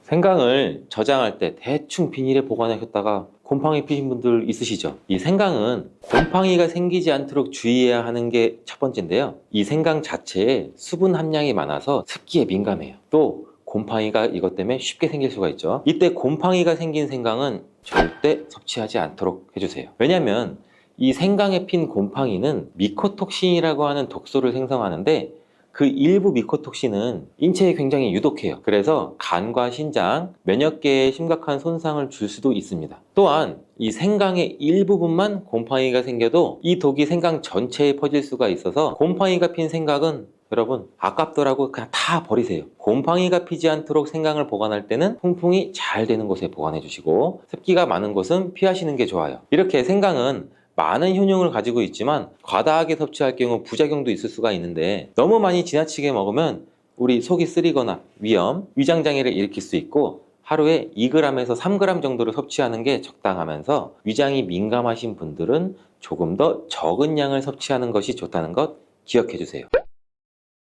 생강을 저장할 때 대충 비닐에 보관하셨다가 곰팡이 피신 분들 있으시죠? 이 생강은 곰팡이가 생기지 않도록 주의해야 하는 게 첫 번째인데요. 이 생강 자체에 수분 함량이 많아서 습기에 민감해요. 또 곰팡이가 이것 때문에 쉽게 생길 수가 있죠. 이때 곰팡이가 생긴 생강은 절대 섭취하지 않도록 해주세요. 왜냐하면 이 생강에 핀 곰팡이는 미코톡신이라고 하는 독소를 생성하는데 그 일부 미코톡신은 인체에 굉장히 유독해요. 그래서 간과 신장, 면역계에 심각한 손상을 줄 수도 있습니다. 또한 이 생강의 일부분만 곰팡이가 생겨도 이 독이 생강 전체에 퍼질 수가 있어서 곰팡이가 핀 생강은 여러분 아깝더라고 그냥 다 버리세요. 곰팡이가 피지 않도록 생강을 보관할 때는 통풍이 잘 되는 곳에 보관해 주시고 습기가 많은 곳은 피하시는 게 좋아요. 이렇게 생강은 많은 효능을 가지고 있지만 과다하게 섭취할 경우 부작용도 있을 수가 있는데 너무 많이 지나치게 먹으면 우리 속이 쓰리거나 위염, 위장장애를 일으킬 수 있고 하루에 2g에서 3g 정도를 섭취하는 게 적당하면서 위장이 민감하신 분들은 조금 더 적은 양을 섭취하는 것이 좋다는 것 기억해 주세요.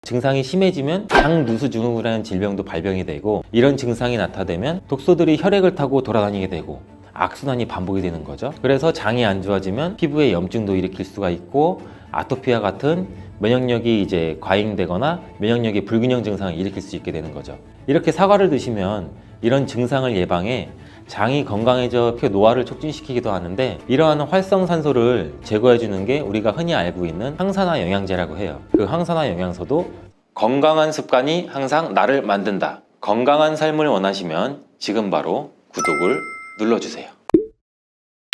증상이 심해지면 장누수 증후군이라는 질병도 발병이 되고 이런 증상이 나타나면 독소들이 혈액을 타고 돌아다니게 되고 악순환이 반복이 되는 거죠. 그래서 장이 안 좋아지면 피부에 염증도 일으킬 수가 있고 아토피와 같은 면역력이 이제 과잉되거나 면역력의 불균형 증상을 일으킬 수 있게 되는 거죠. 이렇게 사과를 드시면 이런 증상을 예방해 장이 건강해져 피 노화를 촉진시키기도 하는데 이러한 활성산소를 제거해 주는 게 우리가 흔히 알고 있는 항산화 영양제라고 해요. 그 항산화 영양소도 건강한 습관이 항상 나를 만든다. 건강한 삶을 원하시면 지금 바로 구독을 눌러주세요.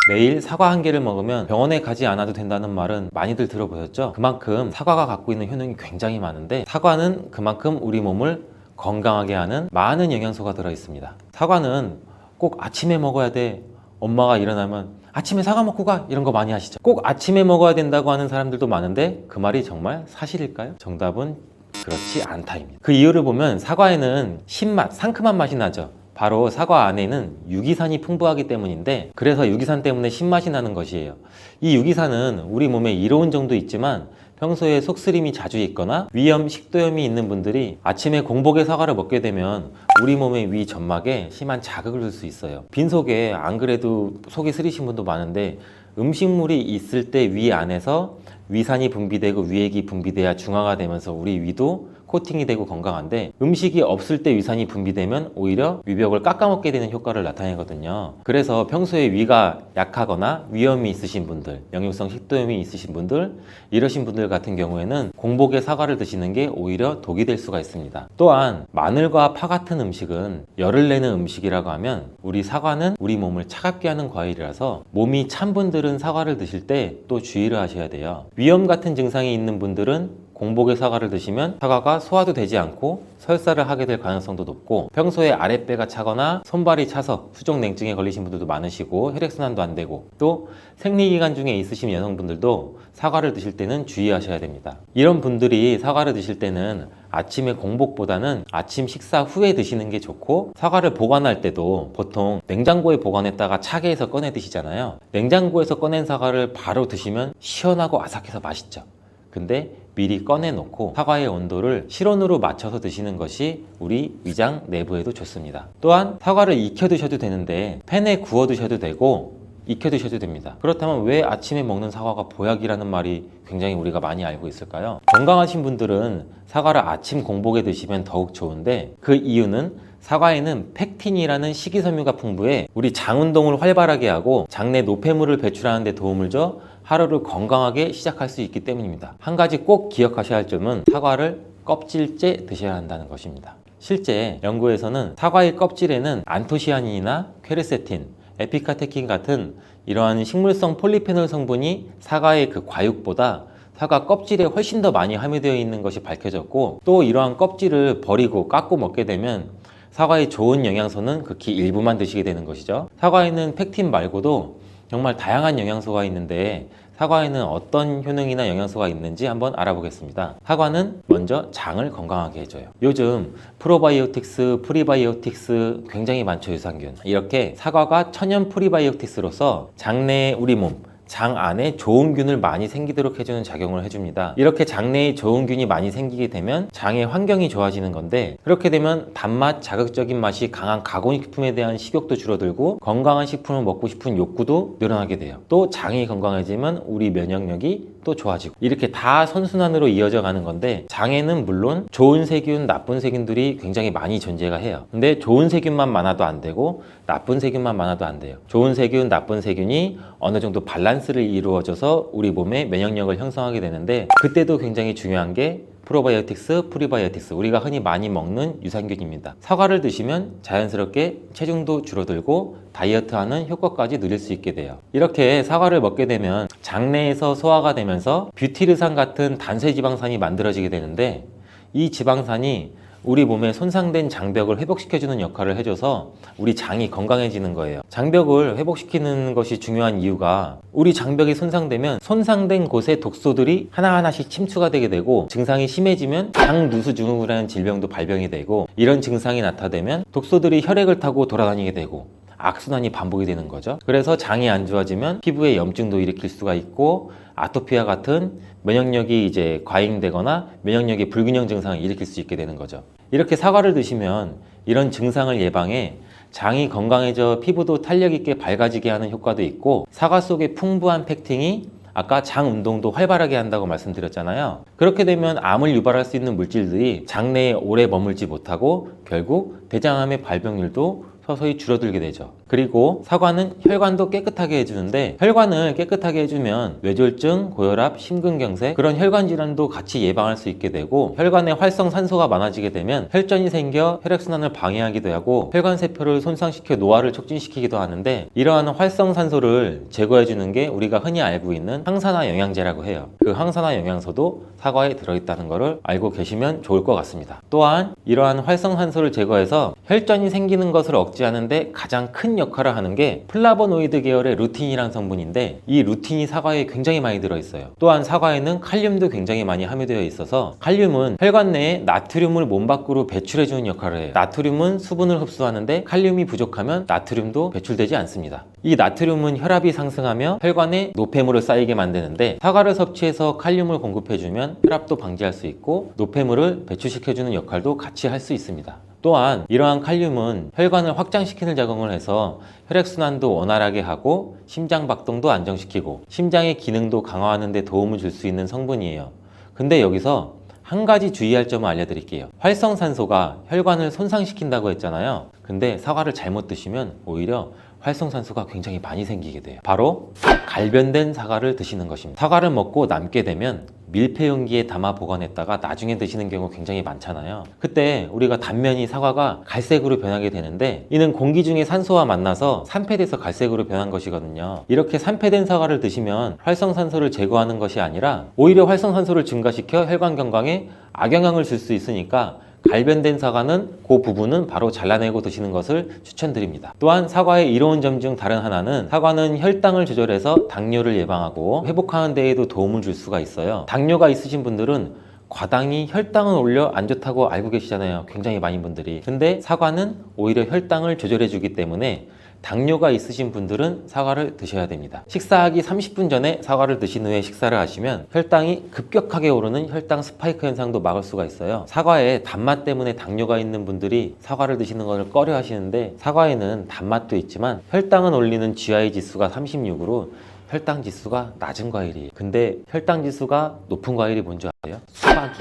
매일 사과 한 개를 먹으면 병원에 가지 않아도 된다는 말은 많이들 들어보셨죠? 그만큼 사과가 갖고 있는 효능이 굉장히 많은데 사과는 그만큼 우리 몸을 건강하게 하는 많은 영양소가 들어있습니다. 사과는 꼭 아침에 먹어야 돼. 엄마가 일어나면 아침에 사과 먹고 가 이런 거 많이 하시죠. 꼭 아침에 먹어야 된다고 하는 사람들도 많은데 그 말이 정말 사실일까요? 정답은 그렇지 않다입니다. 그 이유를 보면 사과에는 신맛, 상큼한 맛이 나죠. 바로 사과 안에는 유기산이 풍부하기 때문인데 그래서 유기산 때문에 신맛이 나는 것이에요. 이 유기산은 우리 몸에 이로운 정도 있지만 평소에 속쓰림이 자주 있거나 위염, 식도염이 있는 분들이 아침에 공복에 사과를 먹게 되면 우리 몸의 위 점막에 심한 자극을 줄 수 있어요. 빈속에 안 그래도 속이 쓰리신 분도 많은데 음식물이 있을 때 위 안에서 위산이 분비되고 위액이 분비돼야 중화가 되면서 우리 위도 코팅이 되고 건강한데 음식이 없을 때 위산이 분비되면 오히려 위벽을 깎아먹게 되는 효과를 나타내거든요. 그래서 평소에 위가 약하거나 위염이 있으신 분들, 역류성 식도염이 있으신 분들 이러신 분들 같은 경우에는 공복에 사과를 드시는 게 오히려 독이 될 수가 있습니다. 또한 마늘과 파 같은 음식은 열을 내는 음식이라고 하면 우리 사과는 우리 몸을 차갑게 하는 과일이라서 몸이 찬 분들은 사과를 드실 때 또 주의를 하셔야 돼요. 위염 같은 증상이 있는 분들은 공복에 사과를 드시면 사과가 소화도 되지 않고 설사를 하게 될 가능성도 높고 평소에 아랫배가 차거나 손발이 차서 수족냉증에 걸리신 분들도 많으시고 혈액순환도 안 되고 또 생리기간 중에 있으신 여성분들도 사과를 드실 때는 주의하셔야 됩니다. 이런 분들이 사과를 드실 때는 아침에 공복보다는 아침 식사 후에 드시는 게 좋고 사과를 보관할 때도 보통 냉장고에 보관했다가 차게 해서 꺼내 드시잖아요. 냉장고에서 꺼낸 사과를 바로 드시면 시원하고 아삭해서 맛있죠. 근데 미리 꺼내놓고 사과의 온도를 실온으로 맞춰서 드시는 것이 우리 위장 내부에도 좋습니다. 또한 사과를 익혀 드셔도 되는데 팬에 구워 드셔도 되고 익혀 드셔도 됩니다. 그렇다면 왜 아침에 먹는 사과가 보약이라는 말이 굉장히 우리가 많이 알고 있을까요? 건강하신 분들은 사과를 아침 공복에 드시면 더욱 좋은데 그 이유는 사과에는 펙틴이라는 식이섬유가 풍부해 우리 장 운동을 활발하게 하고 장내 노폐물을 배출하는 데 도움을 줘 하루를 건강하게 시작할 수 있기 때문입니다. 한 가지 꼭 기억하셔야 할 점은 사과를 껍질째 드셔야 한다는 것입니다. 실제 연구에서는 사과의 껍질에는 안토시아닌이나 퀘르세틴, 에피카테킨 같은 이러한 식물성 폴리페놀 성분이 사과의 그 과육보다 사과 껍질에 훨씬 더 많이 함유되어 있는 것이 밝혀졌고 또 이러한 껍질을 버리고 깎고 먹게 되면 사과의 좋은 영양소는 극히 일부만 드시게 되는 것이죠. 사과에는 펙틴 말고도 정말 다양한 영양소가 있는데 사과에는 어떤 효능이나 영양소가 있는지 한번 알아보겠습니다. 사과는 먼저 장을 건강하게 해줘요. 요즘 프로바이오틱스, 프리바이오틱스 굉장히 많죠, 유산균. 이렇게 사과가 천연 프리바이오틱스로서 장내에 우리 몸, 장 안에 좋은 균을 많이 생기도록 해주는 작용을 해줍니다. 이렇게 장내에 좋은 균이 많이 생기게 되면 장의 환경이 좋아지는 건데, 그렇게 되면 단맛, 자극적인 맛이 강한 가공식품에 대한 식욕도 줄어들고 건강한 식품을 먹고 싶은 욕구도 늘어나게 돼요. 또 장이 건강해지면 우리 면역력이 또 좋아지고, 이렇게 다 선순환으로 이어져 가는 건데, 장에는 물론 좋은 세균, 나쁜 세균들이 굉장히 많이 존재가 해요. 근데 좋은 세균만 많아도 안 되고 나쁜 세균만 많아도 안 돼요. 좋은 세균, 나쁜 세균이 어느 정도 밸런스를 이루어져서 우리 몸에 면역력을 형성하게 되는데, 그때도 굉장히 중요한 게 프로바이오틱스, 프리바이오틱스, 우리가 흔히 많이 먹는 유산균입니다. 사과를 드시면 자연스럽게 체중도 줄어들고 다이어트하는 효과까지 누릴 수 있게 돼요. 이렇게 사과를 먹게 되면 장내에서 소화가 되면서 뷰티르산 같은 단세지방산이 만들어지게 되는데, 이 지방산이 우리 몸에 손상된 장벽을 회복시켜주는 역할을 해줘서 우리 장이 건강해지는 거예요. 장벽을 회복시키는 것이 중요한 이유가, 우리 장벽이 손상되면 손상된 곳에 독소들이 하나하나씩 침투가 되게 되고, 증상이 심해지면 장누수증후군이라는 질병도 발병이 되고, 이런 증상이 나타나면 독소들이 혈액을 타고 돌아다니게 되고 악순환이 반복이 되는 거죠. 그래서 장이 안 좋아지면 피부에 염증도 일으킬 수가 있고, 아토피와 같은 면역력이 이제 과잉되거나 면역력의 불균형 증상을 일으킬 수 있게 되는 거죠. 이렇게 사과를 드시면 이런 증상을 예방해 장이 건강해져 피부도 탄력 있게 밝아지게 하는 효과도 있고, 사과 속의 풍부한 펙틴이 아까 장 운동도 활발하게 한다고 말씀드렸잖아요. 그렇게 되면 암을 유발할 수 있는 물질들이 장내에 오래 머물지 못하고 결국 대장암의 발병률도 서서히 줄어들게 되죠. 그리고 사과는 혈관도 깨끗하게 해주는데, 혈관을 깨끗하게 해주면 뇌졸중, 고혈압, 심근경색, 그런 혈관 질환도 같이 예방할 수 있게 되고, 혈관에 활성산소가 많아지게 되면 혈전이 생겨 혈액순환을 방해하기도 하고 혈관세포를 손상시켜 노화를 촉진시키기도 하는데, 이러한 활성산소를 제거해주는 게 우리가 흔히 알고 있는 항산화 영양제라고 해요. 그 항산화 영양소도 사과에 들어있다는 것을 알고 계시면 좋을 것 같습니다. 또한 이러한 활성산소를 제거해서 혈전이 생기는 것을 억제하는데 가장 큰 역할을 하는 게 플라보노이드 계열의 루틴이라는 성분인데, 이 루틴이 사과에 굉장히 많이 들어있어요. 또한 사과에는 칼륨도 굉장히 많이 함유되어 있어서, 칼륨은 혈관 내에 나트륨을 몸 밖으로 배출해주는 역할을 해요. 나트륨은 수분을 흡수하는데 칼륨이 부족하면 나트륨도 배출되지 않습니다. 이 나트륨은 혈압이 상승하며 혈관에 노폐물을 쌓이게 만드는데, 사과를 섭취해서 칼륨을 공급해주면 혈압도 방지할 수 있고 노폐물을 배출시켜주는 역할도 같이 할 수 있습니다. 또한 이러한 칼륨은 혈관을 확장시키는 작용을 해서 혈액순환도 원활하게 하고 심장 박동도 안정시키고 심장의 기능도 강화하는 데 도움을 줄 수 있는 성분이에요. 근데 여기서 한 가지 주의할 점을 알려드릴게요. 활성산소가 혈관을 손상시킨다고 했잖아요. 근데 사과를 잘못 드시면 오히려 활성산소가 굉장히 많이 생기게 돼요. 바로 갈변된 사과를 드시는 것입니다. 사과를 먹고 남게 되면 밀폐 용기에 담아 보관했다가 나중에 드시는 경우 굉장히 많잖아요. 그때 우리가 단면이 사과가 갈색으로 변하게 되는데, 이는 공기 중에 산소와 만나서 산패돼서 갈색으로 변한 것이거든요. 이렇게 산패된 사과를 드시면 활성산소를 제거하는 것이 아니라 오히려 활성산소를 증가시켜 혈관 건강에 악영향을 줄 수 있으니까, 갈변된 사과는 그 부분은 바로 잘라내고 드시는 것을 추천드립니다. 또한 사과의 이로운 점 중 다른 하나는, 사과는 혈당을 조절해서 당뇨를 예방하고 회복하는 데에도 도움을 줄 수가 있어요. 당뇨가 있으신 분들은 과당이 혈당을 올려 안 좋다고 알고 계시잖아요, 굉장히 많은 분들이. 근데 사과는 오히려 혈당을 조절해 주기 때문에 당뇨가 있으신 분들은 사과를 드셔야 됩니다. 식사하기 30분 전에 사과를 드신 후에 식사를 하시면 혈당이 급격하게 오르는 혈당 스파이크 현상도 막을 수가 있어요. 사과에 단맛 때문에 당뇨가 있는 분들이 사과를 드시는 것을 꺼려 하시는데, 사과에는 단맛도 있지만 혈당은 올리는 GI 지수가 36으로 혈당 지수가 낮은 과일이에요. 근데 혈당 지수가 높은 과일이 뭔지 아세요?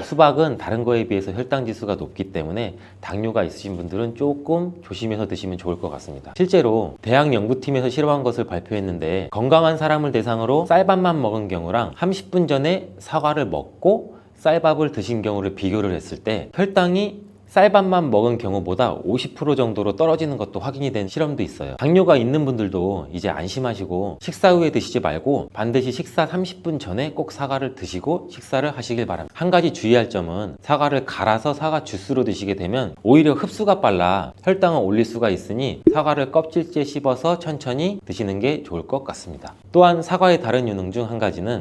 수박은 다른 거에 비해서 혈당 지수가 높기 때문에 당뇨가 있으신 분들은 조금 조심해서 드시면 좋을 것 같습니다. 실제로 대학 연구팀에서 실험한 것을 발표했는데, 건강한 사람을 대상으로 쌀밥만 먹은 경우랑 30분 전에 사과를 먹고 쌀밥을 드신 경우를 비교를 했을 때 혈당이 쌀밥만 먹은 경우보다 50% 정도로 떨어지는 것도 확인이 된 실험도 있어요. 당뇨가 있는 분들도 이제 안심하시고 식사 후에 드시지 말고 반드시 식사 30분 전에 꼭 사과를 드시고 식사를 하시길 바랍니다. 한 가지 주의할 점은 사과를 갈아서 사과 주스로 드시게 되면 오히려 흡수가 빨라 혈당을 올릴 수가 있으니 사과를 껍질째 씹어서 천천히 드시는 게 좋을 것 같습니다. 또한 사과의 다른 효능 중 한 가지는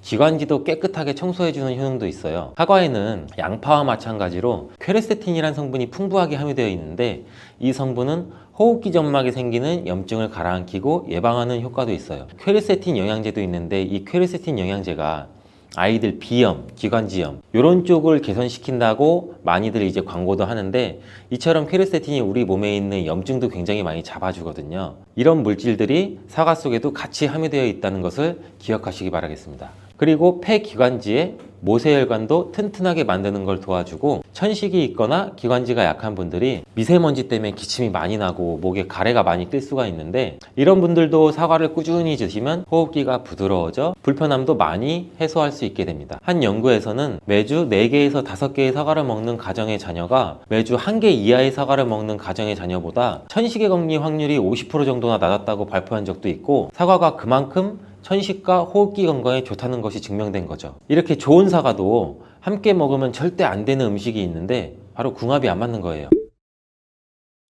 기관지도 깨끗하게 청소해주는 효능도 있어요. 사과에는 양파와 마찬가지로 퀘르세틴이라는 성분이 풍부하게 함유되어 있는데 이 성분은 호흡기 점막에 생기는 염증을 가라앉히고 예방하는 효과도 있어요. 퀘르세틴 영양제도 있는데 이 퀘르세틴 영양제가 아이들 비염, 기관지염 이런 쪽을 개선시킨다고 많이들 이제 광고도 하는데 이처럼 퀘르세틴이 우리 몸에 있는 염증도 굉장히 많이 잡아주거든요. 이런 물질들이 사과 속에도 같이 함유되어 있다는 것을 기억하시기 바라겠습니다. 그리고 폐기관지에 모세혈관도 튼튼하게 만드는 걸 도와주고 천식이 있거나 기관지가 약한 분들이 미세먼지 때문에 기침이 많이 나고 목에 가래가 많이 낄 수가 있는데 이런 분들도 사과를 꾸준히 드시면 호흡기가 부드러워져 불편함도 많이 해소할 수 있게 됩니다. 한 연구에서는 매주 4개에서 5개의 사과를 먹는 가정의 자녀가 매주 1개 이하의 사과를 먹는 가정의 자녀보다 천식의 격리 확률이 50% 정도나 낮았다고 발표한 적도 있고 사과가 그만큼 천식과 호흡기 건강에 좋다는 것이 증명된 거죠. 이렇게 좋은 사과도 함께 먹으면 절대 안 되는 음식이 있는데 바로 궁합이 안 맞는 거예요.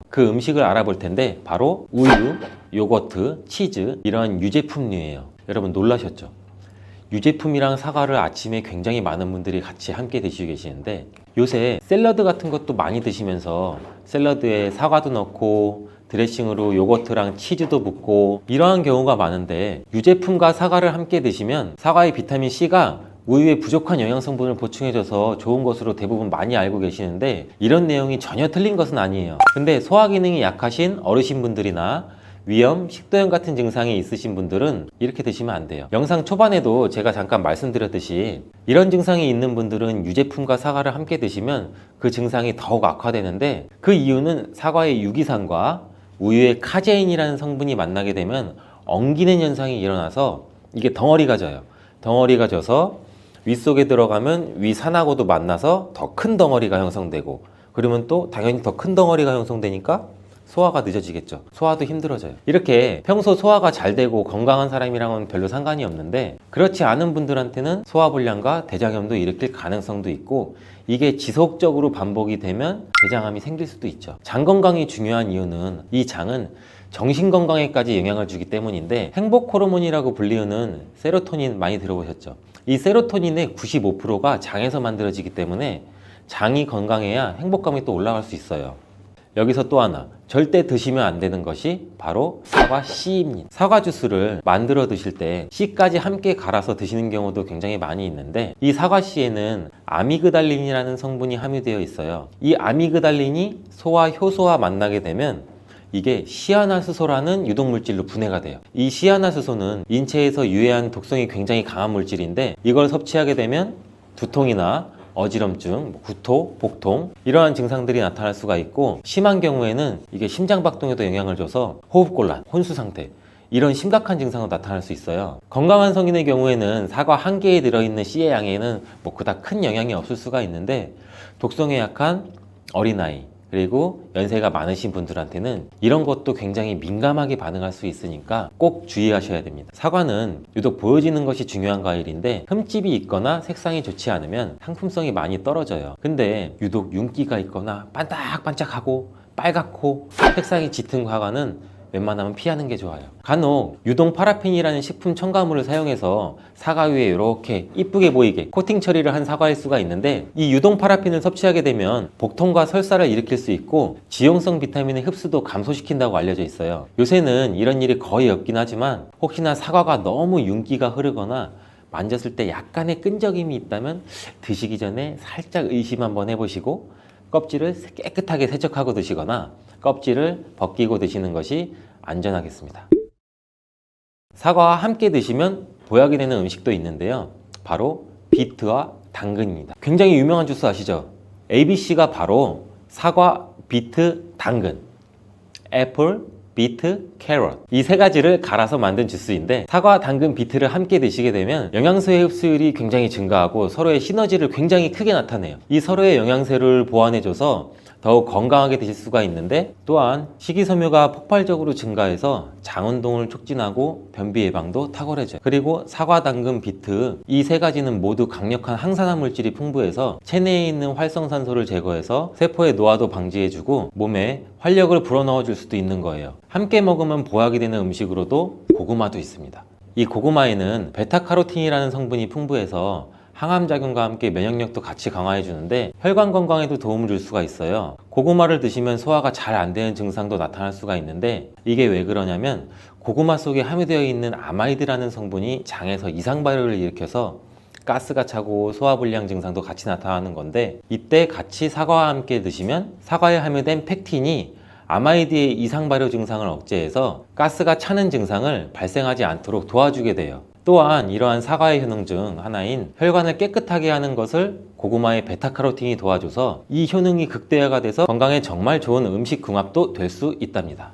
그 음식을 알아볼 텐데 바로 우유, 요거트, 치즈 이런 유제품류예요. 여러분 놀라셨죠? 유제품이랑 사과를 아침에 굉장히 많은 분들이 같이 함께 드시고 계시는데 요새 샐러드 같은 것도 많이 드시면서 샐러드에 사과도 넣고 드레싱으로 요거트랑 치즈도 붓고 이러한 경우가 많은데 유제품과 사과를 함께 드시면 사과의 비타민C가 우유에 부족한 영양성분을 보충해줘서 좋은 것으로 대부분 많이 알고 계시는데 이런 내용이 전혀 틀린 것은 아니에요. 근데 소화기능이 약하신 어르신분들이나 위염, 식도염 같은 증상이 있으신 분들은 이렇게 드시면 안 돼요. 영상 초반에도 제가 잠깐 말씀드렸듯이 이런 증상이 있는 분들은 유제품과 사과를 함께 드시면 그 증상이 더욱 악화되는데 그 이유는 사과의 유기산과 우유의 카제인이라는 성분이 만나게 되면 엉기는 현상이 일어나서 이게 덩어리가 져요. 덩어리가 져서 윗속에 들어가면 위산하고도 만나서 더 큰 덩어리가 형성되고 그러면 또 당연히 더 큰 덩어리가 형성되니까 소화가 늦어지겠죠. 소화도 힘들어져요. 이렇게 평소 소화가 잘 되고 건강한 사람이랑은 별로 상관이 없는데 그렇지 않은 분들한테는 소화불량과 대장염도 일으킬 가능성도 있고 이게 지속적으로 반복이 되면 대장암이 생길 수도 있죠. 장 건강이 중요한 이유는 이 장은 정신 건강에까지 영향을 주기 때문인데 행복 호르몬이라고 불리우는 세로토닌 많이 들어보셨죠? 이 세로토닌의 95%가 장에서 만들어지기 때문에 장이 건강해야 행복감이 또 올라갈 수 있어요. 여기서 또 하나 절대 드시면 안 되는 것이 바로 사과 씨입니다. 사과 주스를 만들어 드실 때 씨까지 함께 갈아서 드시는 경우도 굉장히 많이 있는데 이 사과 씨에는 아미그달린이라는 성분이 함유되어 있어요. 이 아미그달린이 소와 효소와 만나게 되면 이게 시아나스소라는 유독물질로 분해가 돼요. 이 시아나스소는 인체에서 유해한 독성이 굉장히 강한 물질인데 이걸 섭취하게 되면 두통이나 어지럼증, 구토, 복통 이러한 증상들이 나타날 수가 있고 심한 경우에는 이게 심장박동에도 영향을 줘서 호흡곤란, 혼수상태 이런 심각한 증상도 나타날 수 있어요. 건강한 성인의 경우에는 사과 한 개에 들어있는 씨의 양에는 뭐 그닥 큰 영향이 없을 수가 있는데 독성에 약한 어린아이 그리고 연세가 많으신 분들한테는 이런 것도 굉장히 민감하게 반응할 수 있으니까 꼭 주의하셔야 됩니다. 사과는 유독 보여지는 것이 중요한 과일인데 흠집이 있거나 색상이 좋지 않으면 상품성이 많이 떨어져요. 근데 유독 윤기가 있거나 반짝반짝하고 빨갛고 색상이 짙은 사과는 웬만하면 피하는 게 좋아요. 간혹 유동 파라핀이라는 식품 첨가물을 사용해서 사과 위에 이렇게 이쁘게 보이게 코팅 처리를 한 사과일 수가 있는데 이 유동 파라핀을 섭취하게 되면 복통과 설사를 일으킬 수 있고 지용성 비타민의 흡수도 감소시킨다고 알려져 있어요. 요새는 이런 일이 거의 없긴 하지만 혹시나 사과가 너무 윤기가 흐르거나 만졌을 때 약간의 끈적임이 있다면 드시기 전에 살짝 의심 한번 해보시고 껍질을 깨끗하게 세척하고 드시거나 껍질을 벗기고 드시는 것이 안전하겠습니다. 사과와 함께 드시면 보약이 되는 음식도 있는데요. 바로 비트와 당근입니다. 굉장히 유명한 주스 아시죠? ABC가 바로 사과, 비트, 당근. 애플, 비트, 캐럿 이 세 가지를 갈아서 만든 주스인데 사과, 당근, 비트를 함께 드시게 되면 영양소의 흡수율이 굉장히 증가하고 서로의 시너지를 굉장히 크게 나타내요. 이 서로의 영양소를 보완해줘서 더욱 건강하게 드실 수가 있는데 또한 식이섬유가 폭발적으로 증가해서 장 운동을 촉진하고 변비 예방도 탁월해져요. 그리고 사과, 당근, 비트 이 세 가지는 모두 강력한 항산화 물질이 풍부해서 체내에 있는 활성산소를 제거해서 세포의 노화도 방지해주고 몸에 활력을 불어넣어 줄 수도 있는 거예요. 함께 먹으면 보약이 되는 음식으로도 고구마도 있습니다. 이 고구마에는 베타카로틴이라는 성분이 풍부해서 항암작용과 함께 면역력도 같이 강화해 주는데 혈관 건강에도 도움을 줄 수가 있어요. 고구마를 드시면 소화가 잘 안 되는 증상도 나타날 수가 있는데 이게 왜 그러냐면 고구마 속에 함유되어 있는 아마이드라는 성분이 장에서 이상 발효를 일으켜서 가스가 차고 소화불량 증상도 같이 나타나는 건데 이때 같이 사과와 함께 드시면 사과에 함유된 펙틴이 아마이드의 이상 발효 증상을 억제해서 가스가 차는 증상을 발생하지 않도록 도와주게 돼요. 또한 이러한 사과의 효능 중 하나인 혈관을 깨끗하게 하는 것을 고구마의 베타카로틴이 도와줘서 이 효능이 극대화가 돼서 건강에 정말 좋은 음식 궁합도 될 수 있답니다.